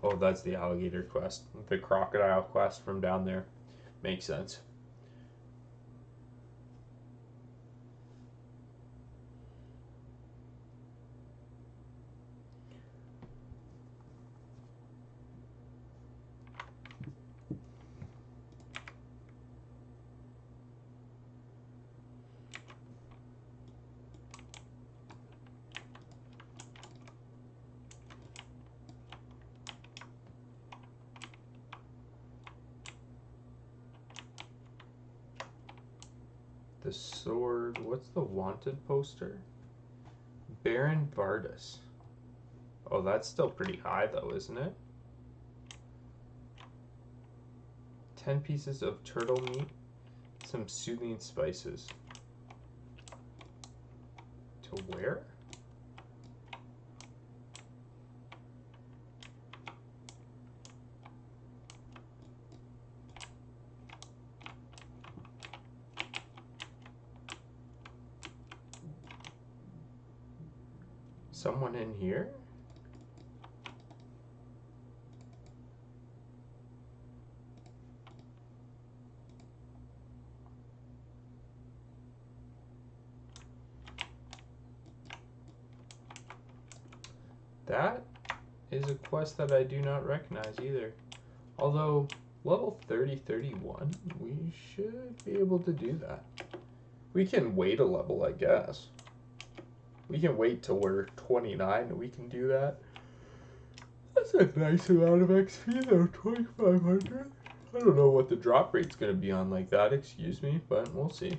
Oh, that's the alligator quest. The crocodile quest from down there. Makes sense. The sword. What's the wanted poster? Baron Vardis. Oh, that's still pretty high though, isn't it? 10 pieces of turtle meat. Some soothing spices. To where? Someone in here? That is a quest that I do not recognize either. Although, level 30, 31, we should be able to do that. We can wait a level, I guess. We can wait till we're 29 and we can do that. That's a nice amount of XP though, 2,500. I don't know what the drop rate's going to be on like that, excuse me, but we'll see.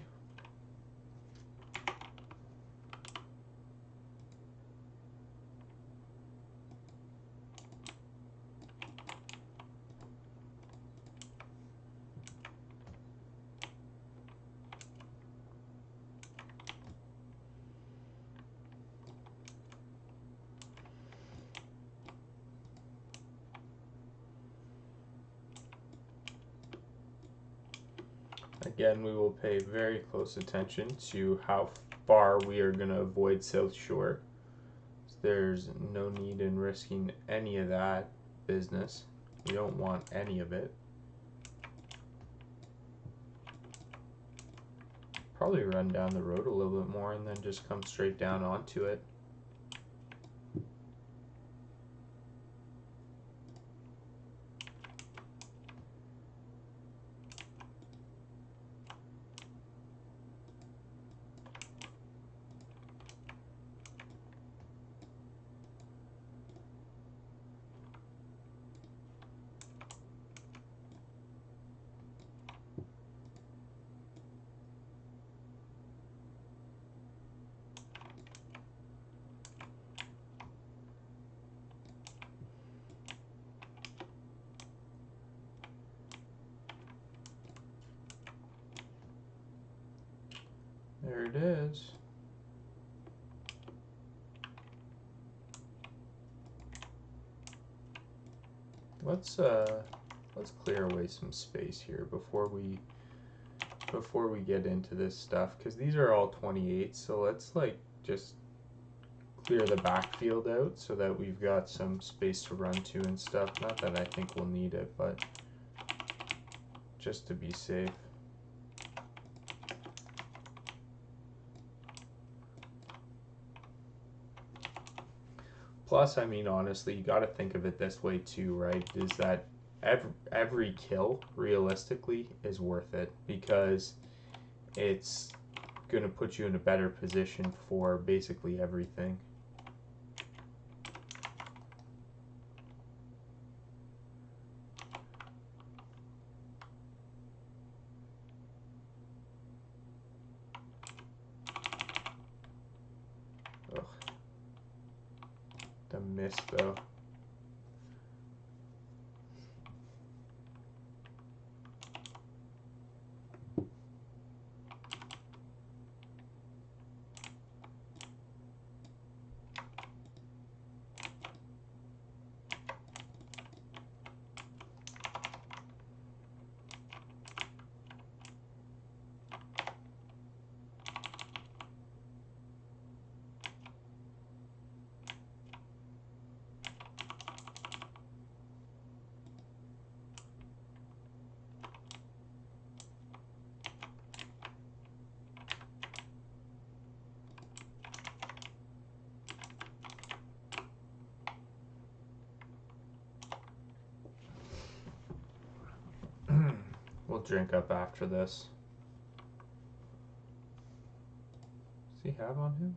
Again, we will pay very close attention to how far we are going to avoid South Shore. There's no need in risking any of that business. We don't want any of it. Probably run down the road a little bit more and then just come straight down onto it. There it is. Let's clear away some space here before we get into this stuff, because these are all 28, so let's like just clear the backfield out so that we've got some space to run to and stuff. Not that I think we'll need it, but just to be safe. Plus, I mean, honestly, you got to think of it this way too, right? Is that every kill, realistically, is worth it because it's going to put you in a better position for basically everything. Ugh. The miss, though. We'll drink up after this. Does he have on him?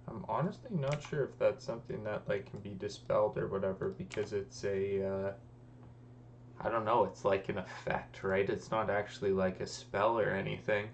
I'm honestly not sure if that's something that like can be dispelled or whatever because it's a I don't know, it's like an effect, right? It's not actually like a spell or anything.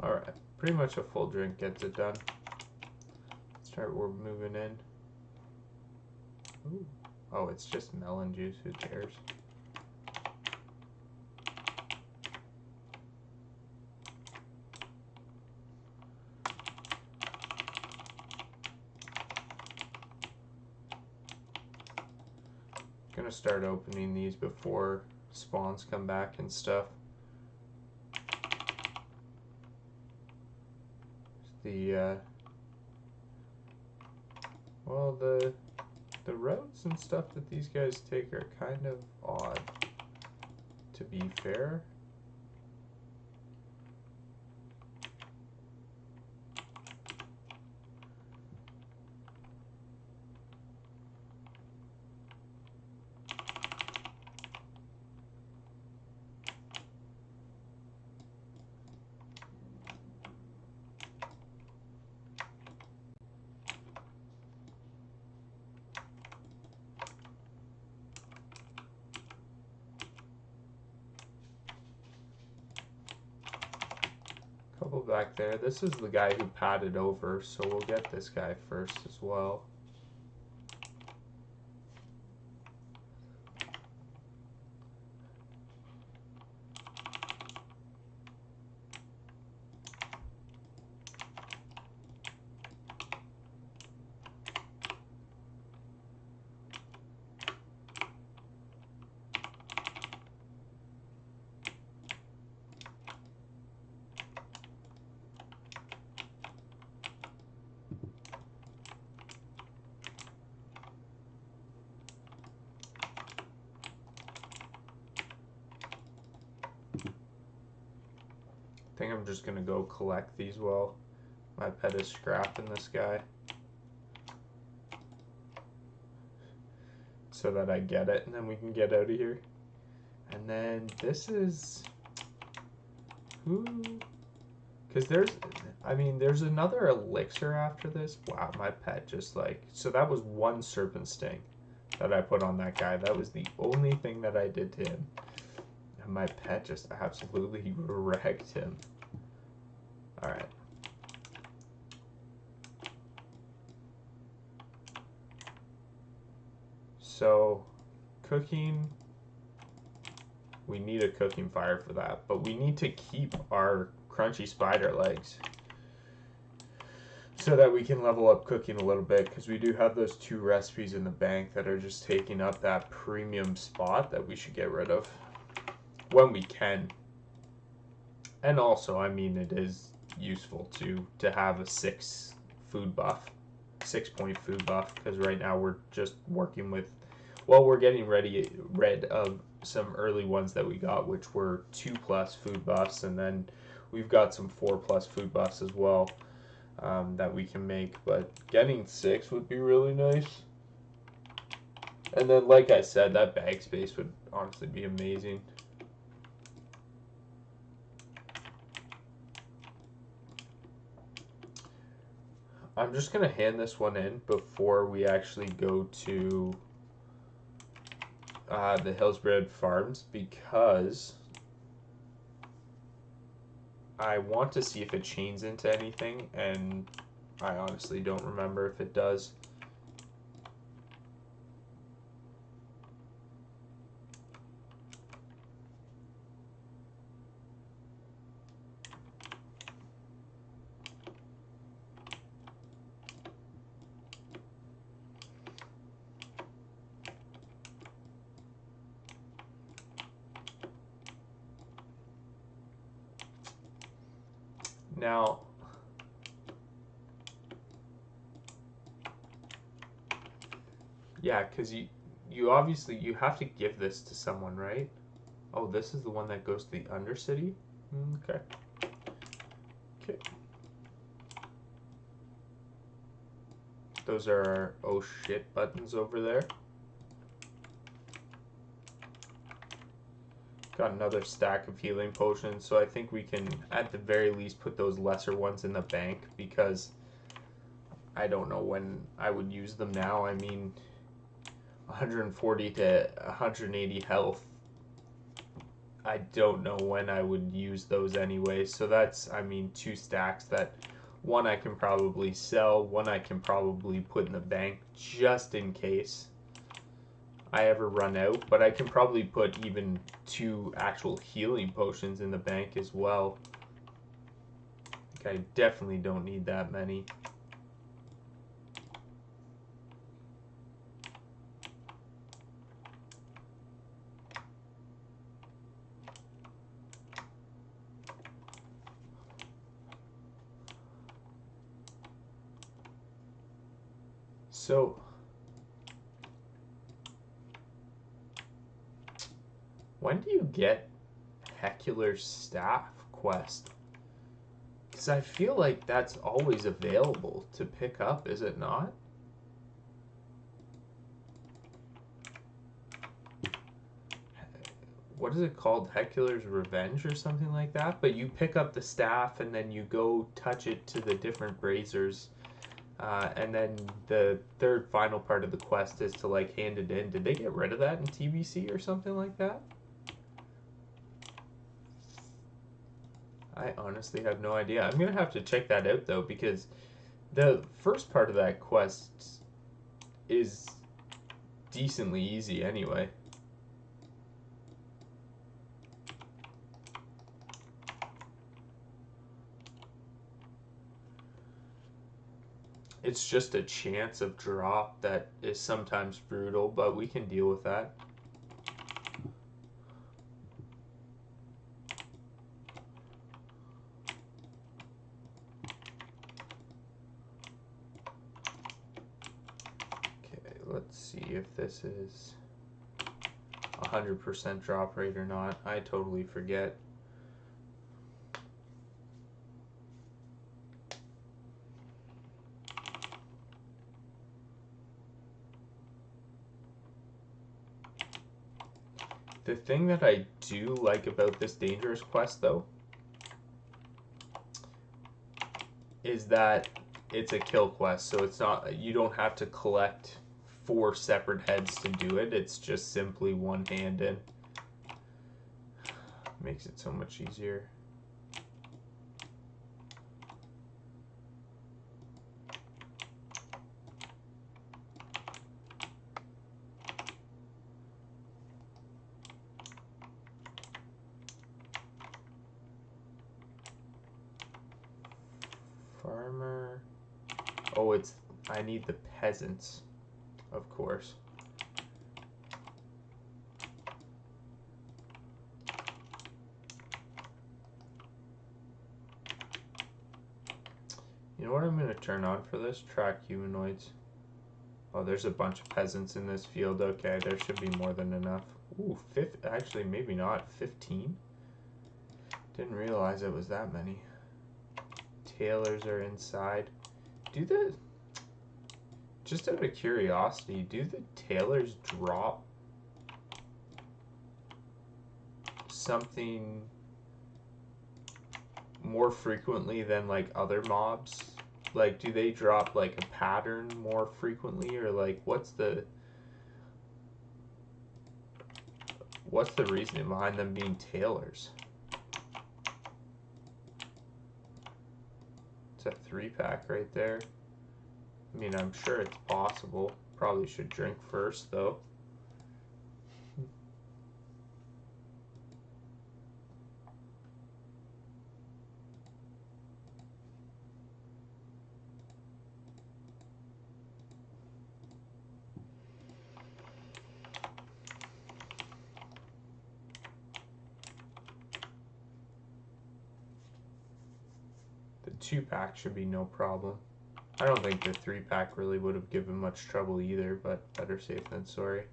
Alright, pretty much a full drink gets it done. We're moving in. Ooh. Oh, it's just melon juice, who cares? Gonna start opening these before spawns come back and stuff. Well, the routes and stuff that these guys take are kind of odd, to be fair. Couple back there. This is the guy who padded over, so we'll get this guy first as well. I think I'm just gonna go collect these while my pet is scrapping this guy. So that I get it and then we can get out of here. And then this is who? Because there's another elixir after this. Wow, my pet just like, so that was one serpent sting that I put on that guy. That was the only thing that I did to him. And my pet just absolutely wrecked him. Alright. So, cooking We need a cooking fire for that, but we need to keep our crunchy spider legs so that we can level up cooking a little bit, because we do have those 2 recipes in the bank that are just taking up that premium spot that we should get rid of when we can. And also, I mean, it is useful to have a 6-point food buff, because right now we're just working with, well, we're getting rid of some early ones that we got, which were 2+ food buffs, and then we've got some 4+ food buffs as well. That we can make, but getting 6 would be really nice. And then, like I said, that bag space would honestly be amazing. I'm just gonna hand this one in before we actually go to the Hillsbred Farms, because I want to see if it chains into anything, and I honestly don't remember if it does. Now, yeah, because you obviously, you have to give this to someone, right? Oh, this is the one that goes to the Undercity? Okay. Okay. Those are our oh shit buttons over there. Got another stack of healing potions, so I think we can, at the very least, put those lesser ones in the bank, because I don't know when I would use them now. I mean, 140 to 180 health. I don't know when I would use those anyway, so that's, I mean, 2 stacks that one I can probably sell, one I can probably put in the bank just in case I ever run out, but I can probably put even 2 actual healing potions in the bank as well. I definitely don't need that many. So, when do you get Hecular's Staff quest? Because I feel like that's always available to pick up, is it not? What is it called? Hecular's Revenge or something like that? But you pick up the staff and then you go touch it to the different braziers. And then the third final part of the quest is to like hand it in. Did they get rid of that in TBC or something like that? I honestly have no idea. I'm gonna have to check that out though, because the first part of that quest is decently easy anyway. It's just a chance of drop that is sometimes brutal, but we can deal with that. Okay, let's see if this is 100% drop rate or not. I totally forget. The thing that I do like about this dangerous quest though is that it's a kill quest, so it's not, you don't have to collect 4 separate heads to do it. It's just simply one hand in. Makes it so much easier. Farmer. Oh, it's... I need the peasants, of course. You know what I'm going to turn on for this? Track humanoids. Oh, there's a bunch of peasants in this field. Okay, there should be more than enough. Ooh, actually, maybe not. 15? Didn't realize it was that many. Tailors are inside. Just out of curiosity, do the tailors drop something more frequently than like other mobs? Like, do they drop like a pattern more frequently, or like what's the reasoning behind them being tailors? It's a 3-pack right there. I mean, I'm sure it's possible. Probably should drink first though. The 2-pack should be no problem. I don't think the 3-pack really would have given much trouble either, but better safe than sorry.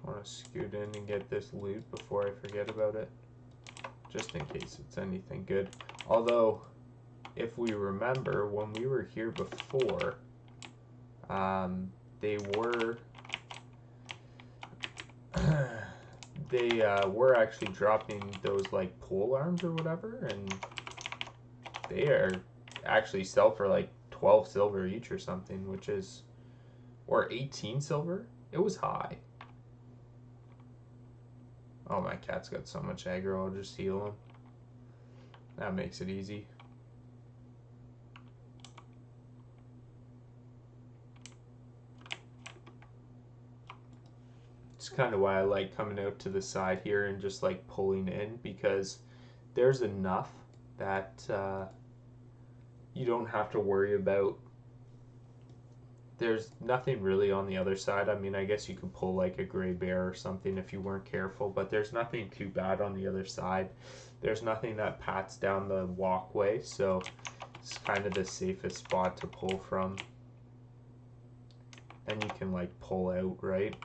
Want to scoot in and get this loot before I forget about it, just in case it's anything good. Although, if we remember, when we were here before, they were were actually dropping those like pole arms or whatever, and they are actually sell for like 12 silver each or something, which is, or 18 silver. It was high. Oh, my cat's got so much aggro, I'll just heal him. That makes it easy. It's kind of why I like coming out to the side here and just like pulling in, because there's enough that you don't have to worry about. There's nothing really on the other side. I mean, I guess you could pull like a gray bear or something if you weren't careful, but there's nothing too bad on the other side. There's nothing that pats down the walkway, so it's kind of the safest spot to pull from. And you can like pull out, right?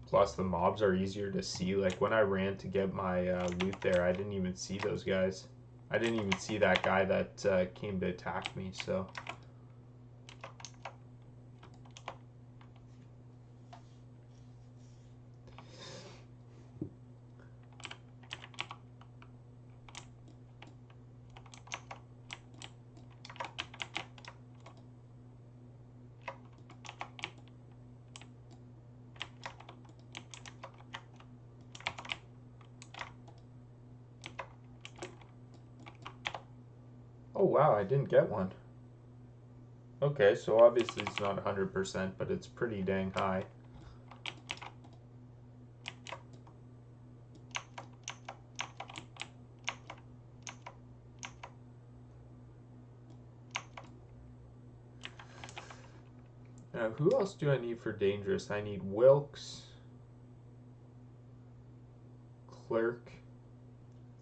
Plus the mobs are easier to see. Like when I ran to get my loot there, I didn't even see those guys. I didn't even see that guy that came to attack me, so. Oh wow, I didn't get one. Okay, so obviously it's not 100%, but it's pretty dang high. Now, who else do I need for dangerous? I need Wilkes, Clerk.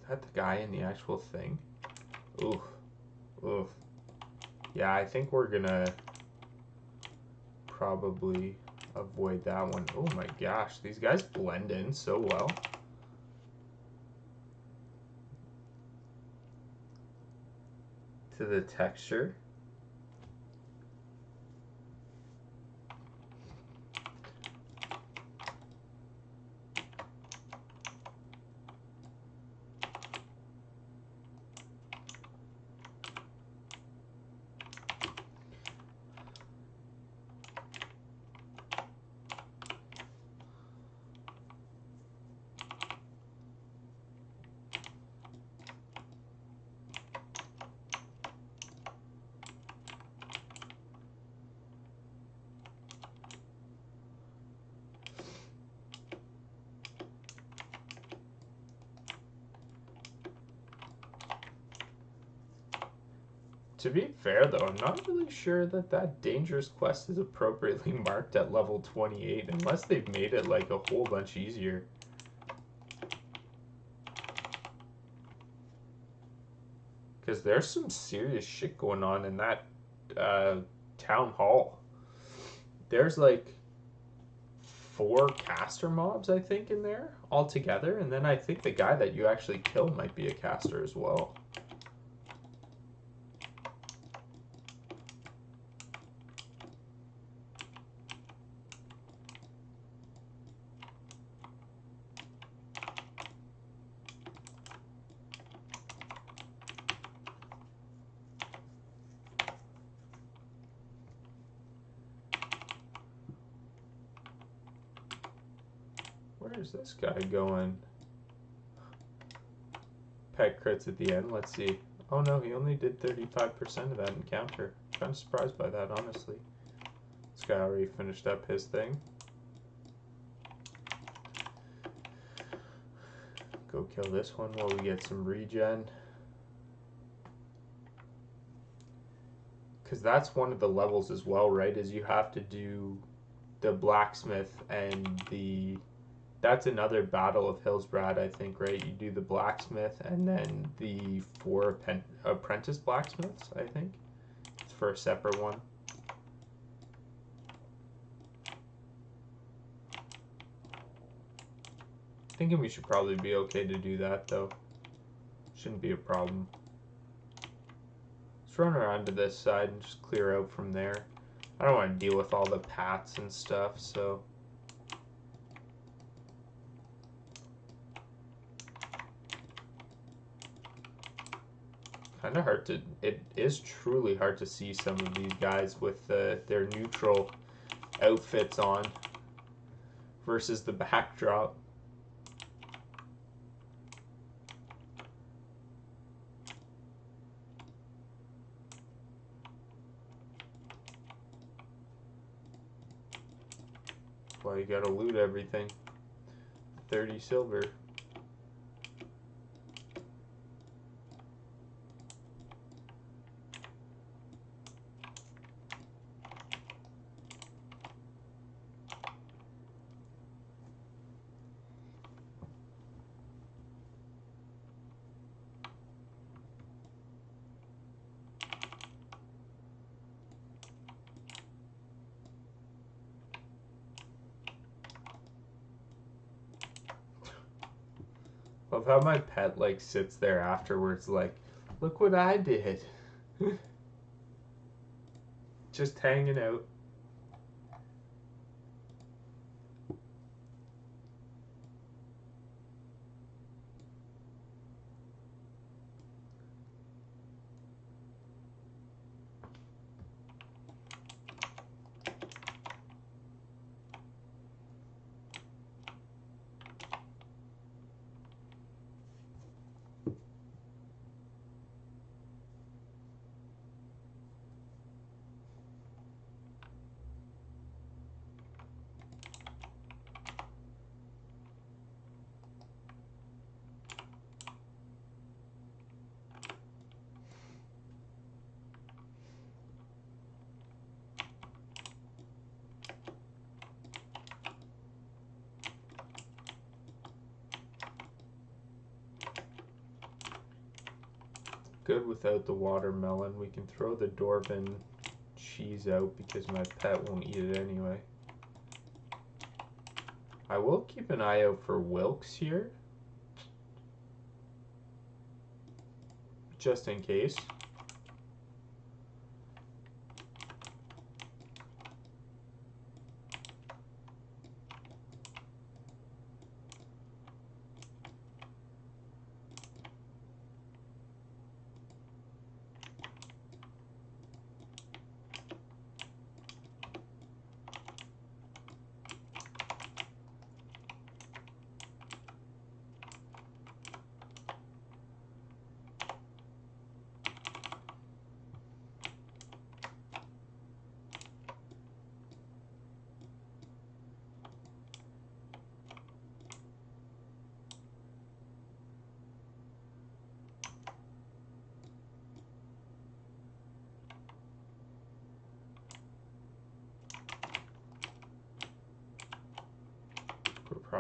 Is that the guy in the actual thing? Oof. Oof. Yeah, I think we're gonna probably avoid that one. Oh my gosh, these guys blend in so well. to the texture. To be fair, though, I'm not really sure that that dangerous quest is appropriately marked at level 28, unless they've made it like a whole bunch easier. Because there's some serious shit going on in that town hall. There's like 4 caster mobs, I think, in there altogether, and then I think the guy that you actually kill might be a caster as well. Where's this guy going? Pet crits at the end. Let's see. Oh no, he only did 35% of that encounter. Kind of surprised by that, honestly. This guy already finished up his thing. Go kill this one while we get some regen. Because that's one of the levels as well, right? Is you have to do the blacksmith and the... That's another Battle of Hillsbrad, I think, right? You do the blacksmith and then the 4 apprentice blacksmiths, I think. It's for a separate one. Thinking we should probably be okay to do that, though. Shouldn't be a problem. Let's run around to this side and just clear out from there. I don't want to deal with all the paths and stuff, so... Kind of hard to... It is truly hard to see some of these guys with their neutral outfits on versus the backdrop. That's why you gotta loot everything. 30 silver. Love how my pet like sits there afterwards like, look what I did. Just hanging out. Good without the watermelon. We can throw the Dwarven cheese out because my pet won't eat it anyway. I will keep an eye out for Wilks here. Just in case.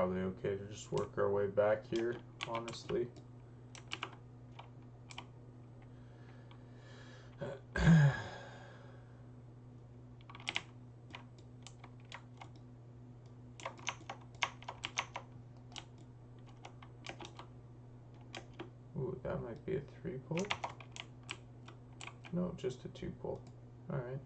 probably okay to just work our way back here, honestly. Ooh, that might be a 3-pull. No, just a 2-pull. Alright.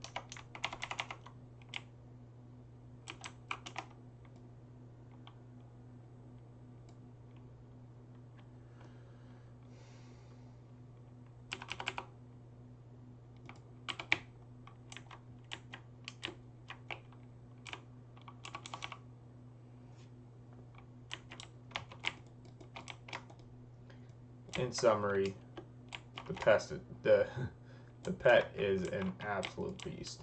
In summary, the pet is an absolute beast.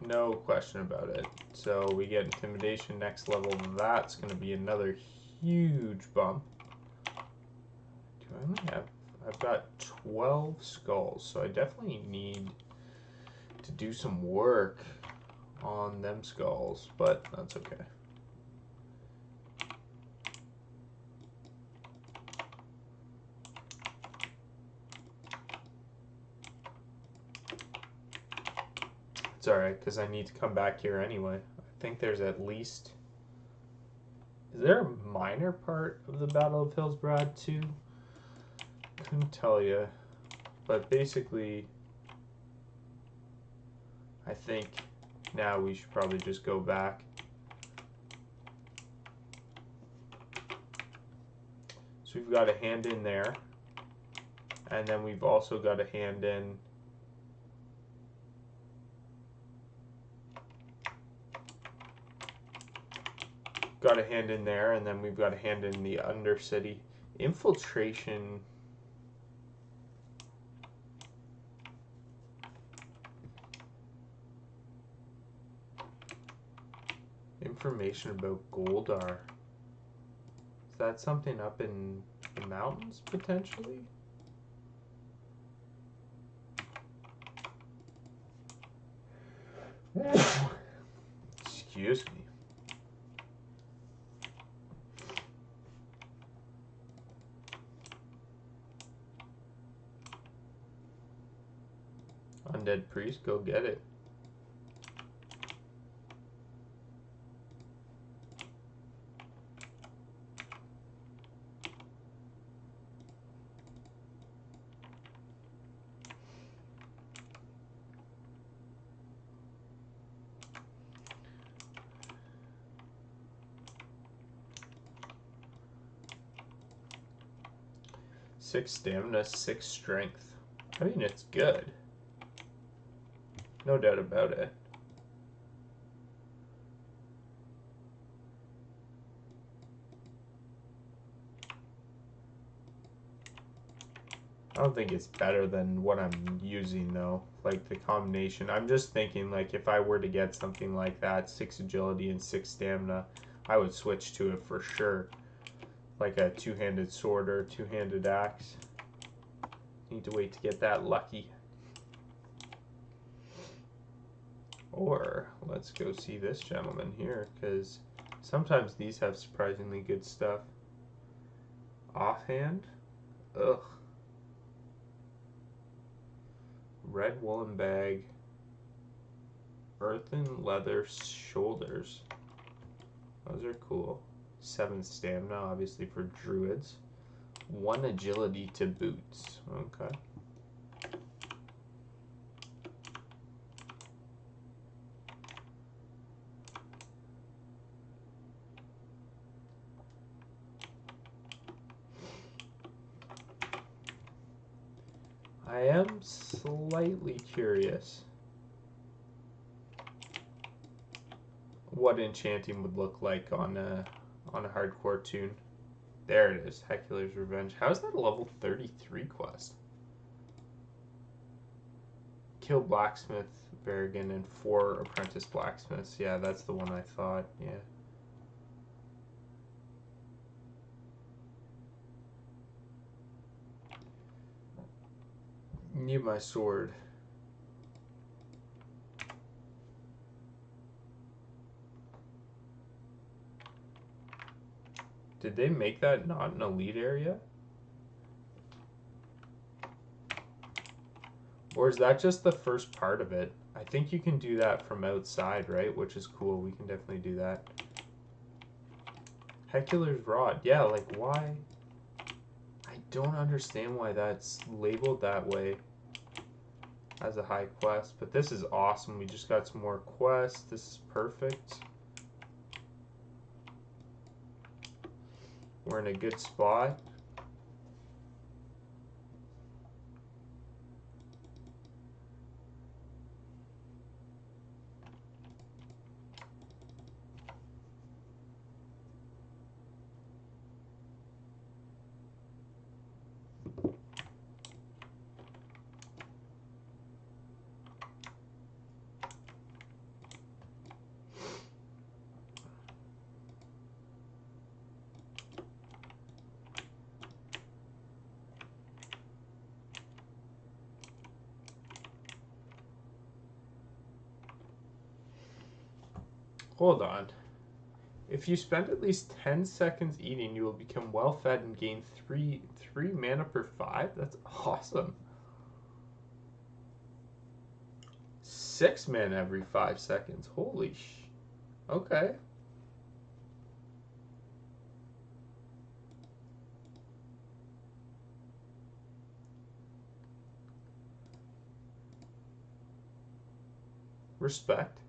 No question about it. So we get intimidation next level. That's going to be another huge bump. Do I only have... I've got 12 skulls, so I definitely need to do some work on them skulls, but that's okay. It's alright, because I need to come back here anyway. I think there's at least... Is there a minor part of the Battle of Hillsbrad too? Couldn't tell you. But basically, I think now we should probably just go back. So we've got a hand in there. And then we've also got a hand in... Got a hand in there, and then we've got a hand in the Undercity. Infiltration... Information about Goldar. Is that something up in the mountains, potentially? Excuse me. Undead Priest, go get it. Six stamina, 6 strength. I mean, it's good. No doubt about it. I don't think it's better than what I'm using though. Like the combination. I'm just thinking like if I were to get something like that, 6 agility and 6 stamina, I would switch to it for sure. Like a 2-handed sword or a 2-handed axe. Need to wait to get that lucky. Or let's go see this gentleman here, because sometimes these have surprisingly good stuff. Offhand? Ugh. Red woolen bag. Earthen leather shoulders. Those are cool. 7 stamina, obviously for druids. 1 agility to boots. Okay. I am slightly curious what enchanting would look like on a hardcore tune. There it is, Hecular's Revenge. How is that a level 33 quest? Kill Blacksmith Berrigan and 4 Apprentice Blacksmiths. Yeah, that's the one I thought, yeah. Need my sword. Did they make that not an elite area? Or is that just the first part of it? I think you can do that from outside, right? Which is cool. We can definitely do that. Hecular's Rod. Yeah, like why? I don't understand why that's labeled that way as a high quest. But this is awesome. We just got some more quests. This is perfect. We're in a good spot. Hold on. If you spend at least 10 seconds eating, you will become well fed and gain 3 mana per 5? That's awesome. 6 mana every 5 seconds. Holy sh... Okay. Respect.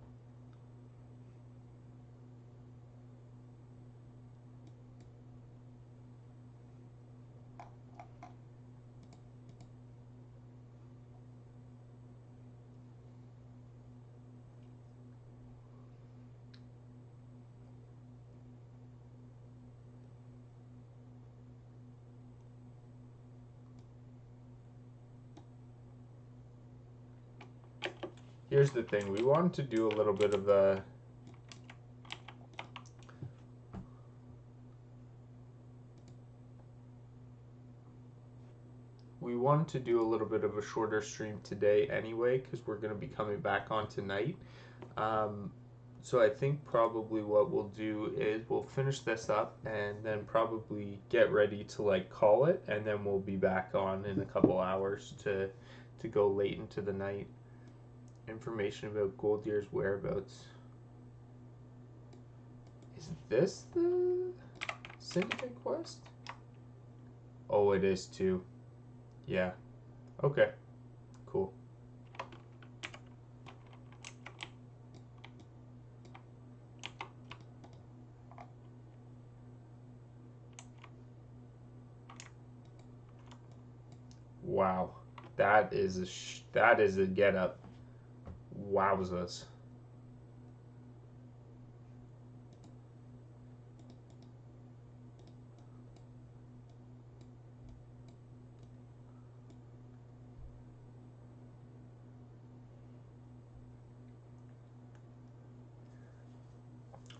Here's the thing. We wanted to do a little bit of a... We wanted to do a little bit of a shorter stream today anyway, because we're going to be coming back on tonight. So I think probably what we'll do is we'll finish this up and then probably get ready to like call it, and then we'll be back on in a couple hours to go late into the night. Information about Goldier's whereabouts. Is this the Syndicate quest? Oh, it is too. Yeah. Okay. Cool. Wow. That is a get up. Wowzers.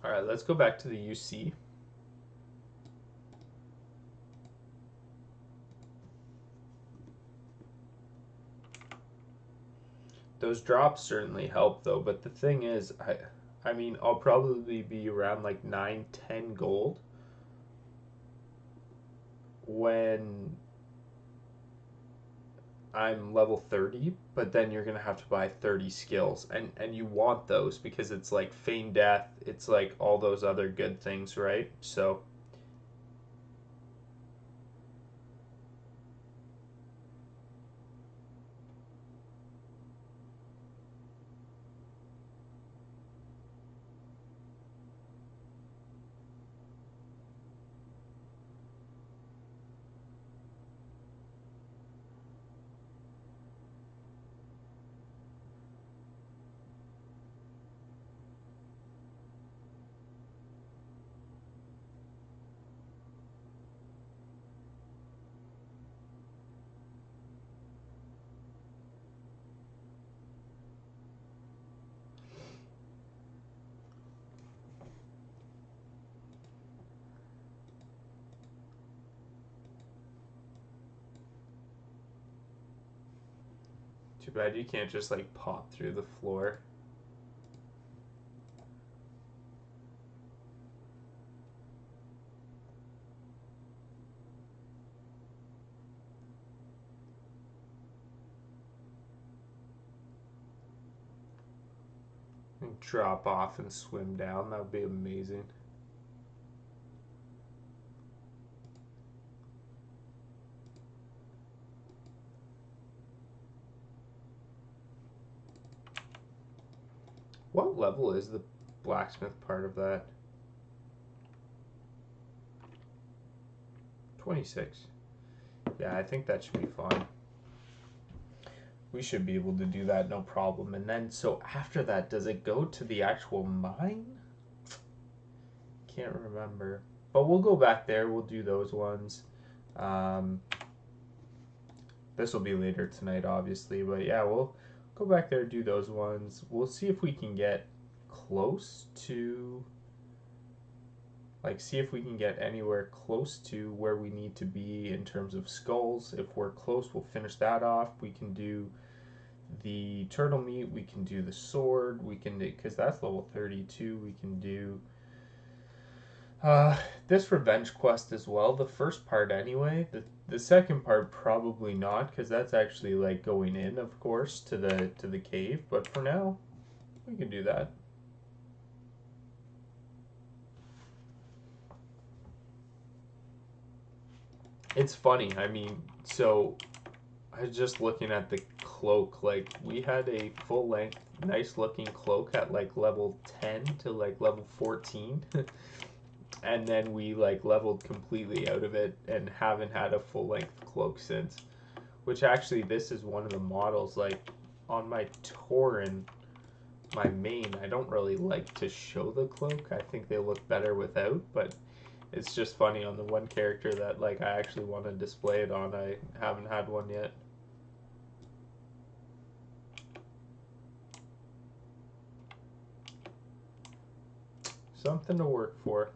All right, let's go back to the UC. Those drops certainly help though, but the thing is, I mean, I'll probably be around like 9, 10 gold when I'm level 30, but then you're gonna have to buy 30 skills, and you want those because it's like feign death, it's like all those other good things, right? So too bad you can't just like pop through the floor. drop off and swim down. That would be amazing. What level is the blacksmith part of that? 26. Yeah, I think that should be fine. We should be able to do that, no problem. And then, so after that, does it go to the actual mine? Can't remember. But we'll go back there. We'll do those ones. This will be later tonight, obviously. But yeah, we'll go back there, do those ones. We'll see if we can get close to... see if we can get anywhere close to where we need to be in terms of skulls. If we're close, we'll finish that off. We can do the turtle meat. We can do the sword. We can do, because that's level 32. We can do this revenge quest as well. The first part anyway. The second part probably not, because that's actually like going in, of course, to the cave. But for now, we can do that. It's funny. I mean, so I was just looking at the cloak. Like, we had a full length, nice looking cloak at like level 10 to like level 14. And then we like leveled completely out of it and haven't had a full length cloak since. Which actually, this is one of the models. Like, on my Tauren, my main, I don't really like to show the cloak. I think they look better without, but it's just funny on the one character that like I actually want to display it on. I haven't had one yet. Something to work for.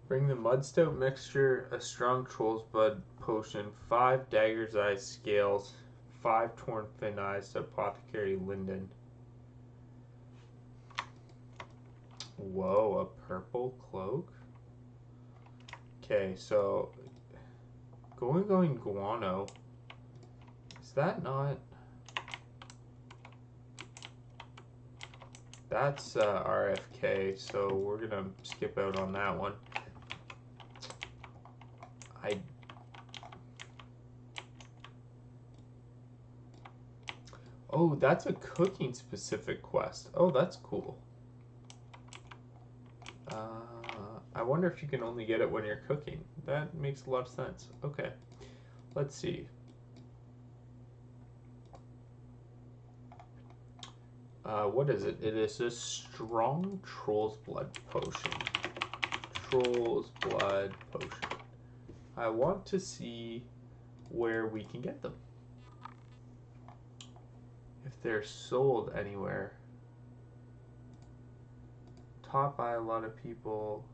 Bring the Mudstout mixture, a strong troll's blood potion, 5 dagger's eye scales, 5 torn fin eyes to Apothecary Linden. Whoa, a purple cloak? Okay, so going guano. Is that not? That's RFK, so we're gonna skip out on that one. Oh, that's a cooking specific quest. Oh, that's cool. I wonder if you can only get it when you're cooking. That makes a lot of sense. Okay, let's see. What is it? It is a strong troll's blood potion. Troll's blood potion. I want to see where we can get them. If they're sold anywhere. Taught by a lot of people.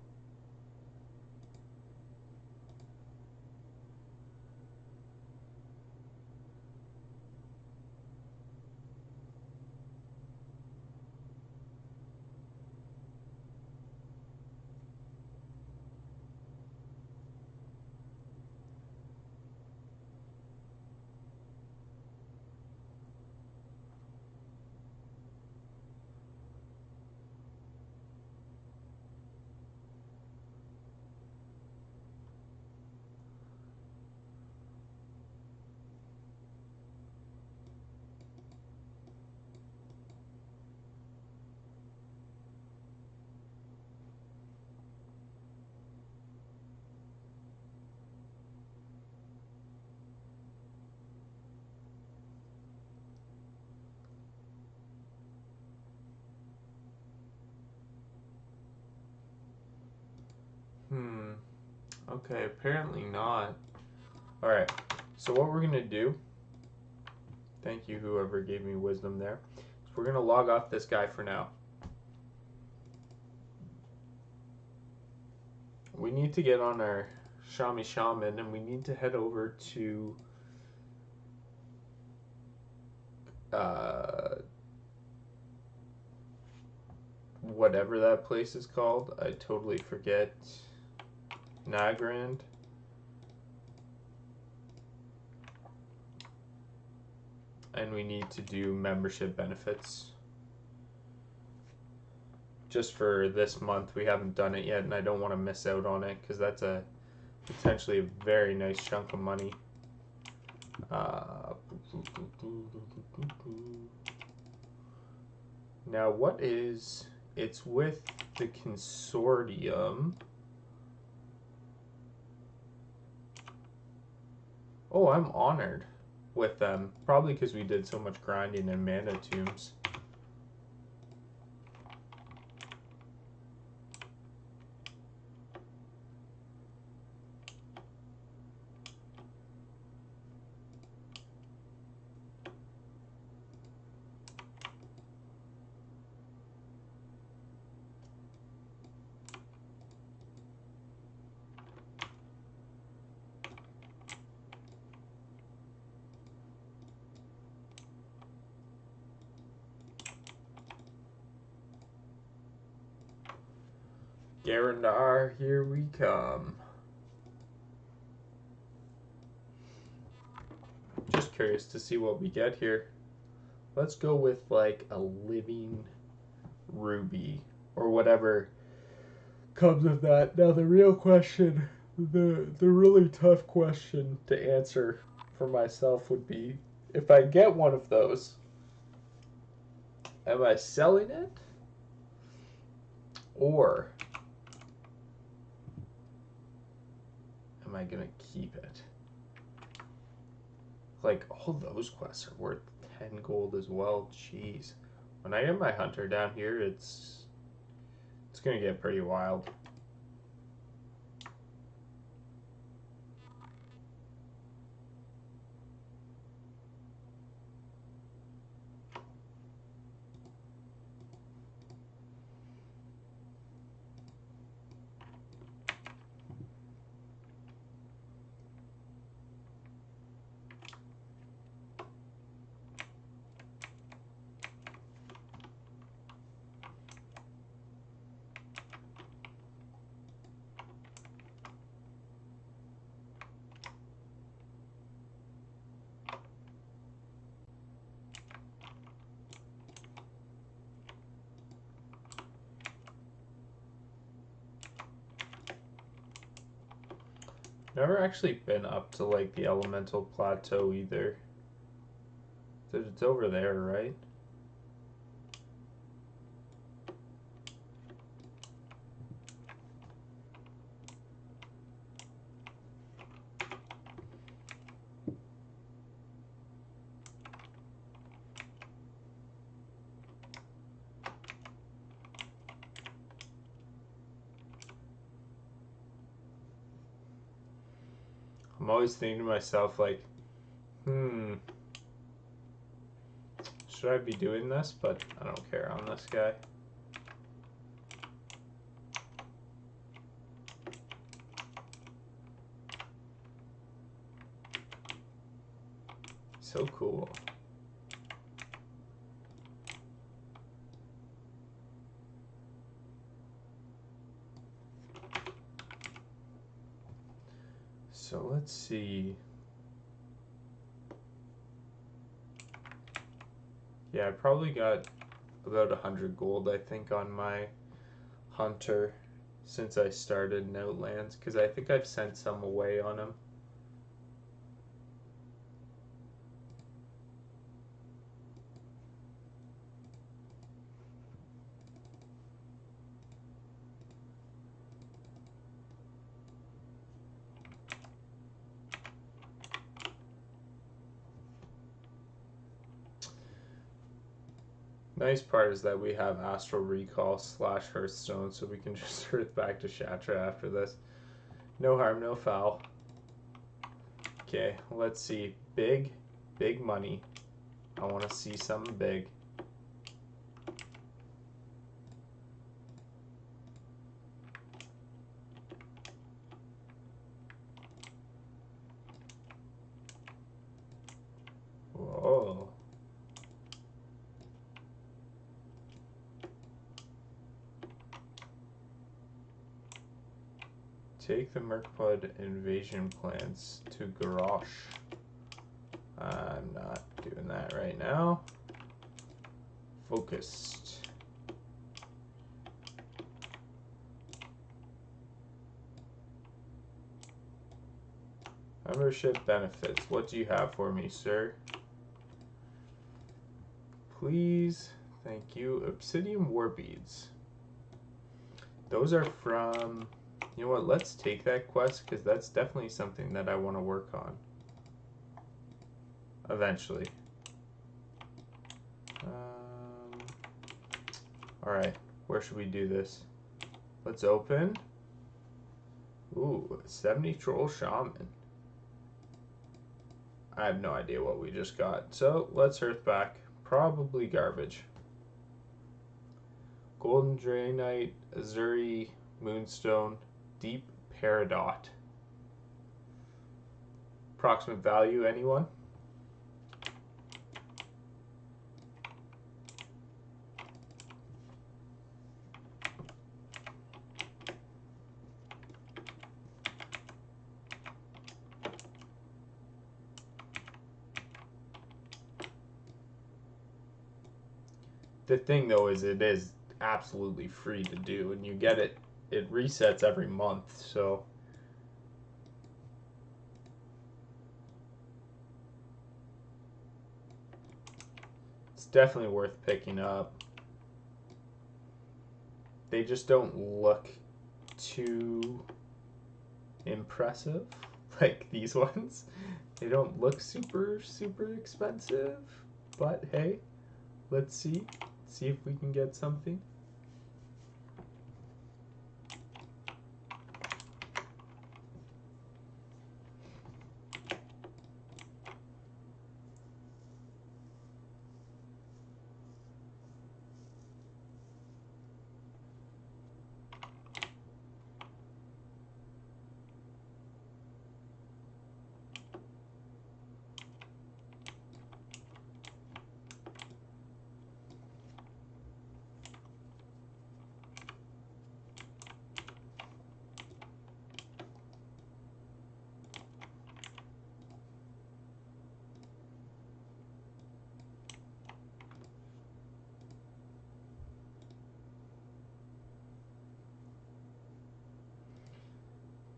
Okay, apparently not. Alright, so what we're going to do, thank you whoever gave me wisdom there, is we're going to log off this guy for now. We need to get on our Shami Shaman and we need to head over to whatever that place is called. I totally forget. Nagrand. And we need to do membership benefits. Just for this month, we haven't done it yet, and I don't want to miss out on it because that's a potentially a very nice chunk of money. Now, what is... It's with the consortium. Oh, I'm honored with them. Probably because we did so much grinding in Mana Tombs. Garandar, here we come. Just curious to see what we get here. Let's go with like a living ruby or whatever comes of that. Now the real question, the really tough question to answer for myself would be, if I get one of those, am I selling it or am I gonna keep it? Like, all those quests are worth 10 gold as well. Jeez. When I get my hunter down here, it's gonna get pretty wild. Never actually been up to like the elemental plateau either. It's over there, right? I'm always thinking to myself like, should I be doing this? But I don't care on this guy. So cool. So let's see. Yeah, I probably got about 100 gold, I think, on my hunter since I started in Outlands, because I think I've sent some away on him. Nice part is that we have Astral Recall / Hearthstone, so we can just Earth back to Shatra after this. No harm, no foul. Okay, let's see. Big money. I want to see something big. Whoa. Take the Merkbud invasion plans to Garrosh. I'm not doing that right now. Focused. Membership benefits. What do you have for me, sir? Please. Thank you. Obsidian war beads. Those are from... You know what? Let's take that quest because that's definitely something that I want to work on. Eventually. Alright. Where should we do this? Let's open. Ooh, 70 Troll Shaman. I have no idea what we just got. So, let's earth back. Probably garbage. Golden Draenite, Azuri, Moonstone, Deep Peridot. Approximate value, anyone? The thing though is it is absolutely free to do, and you get it resets every month, so it's definitely worth picking up. They just don't look too impressive like these ones. They don't look super expensive, but hey, let's see if we can get something.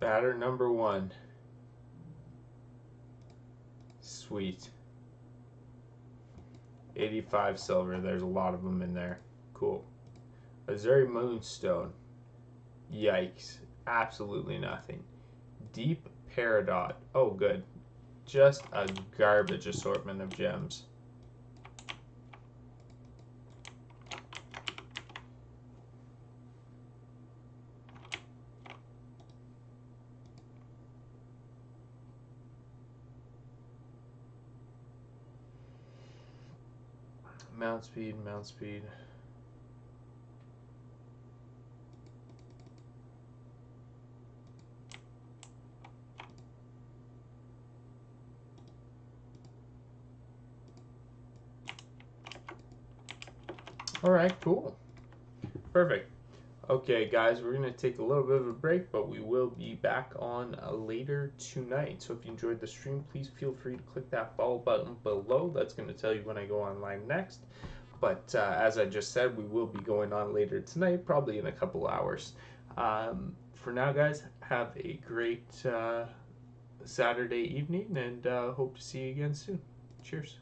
Batter number 1. Sweet. 85 silver. There's a lot of them in there. Cool. Azuri Moonstone. Yikes. Absolutely nothing. Deep Peridot. Oh, good. Just a garbage assortment of gems. Mount speed, mount speed. Alright, cool. Perfect. Okay, guys, we're going to take a little bit of a break, but we will be back on later tonight. So if you enjoyed the stream, please feel free to click that follow button below. That's going to tell you when I go online next. But as I just said, we will be going on later tonight, probably in a couple hours. For now, guys, have a great Saturday evening, and hope to see you again soon. Cheers.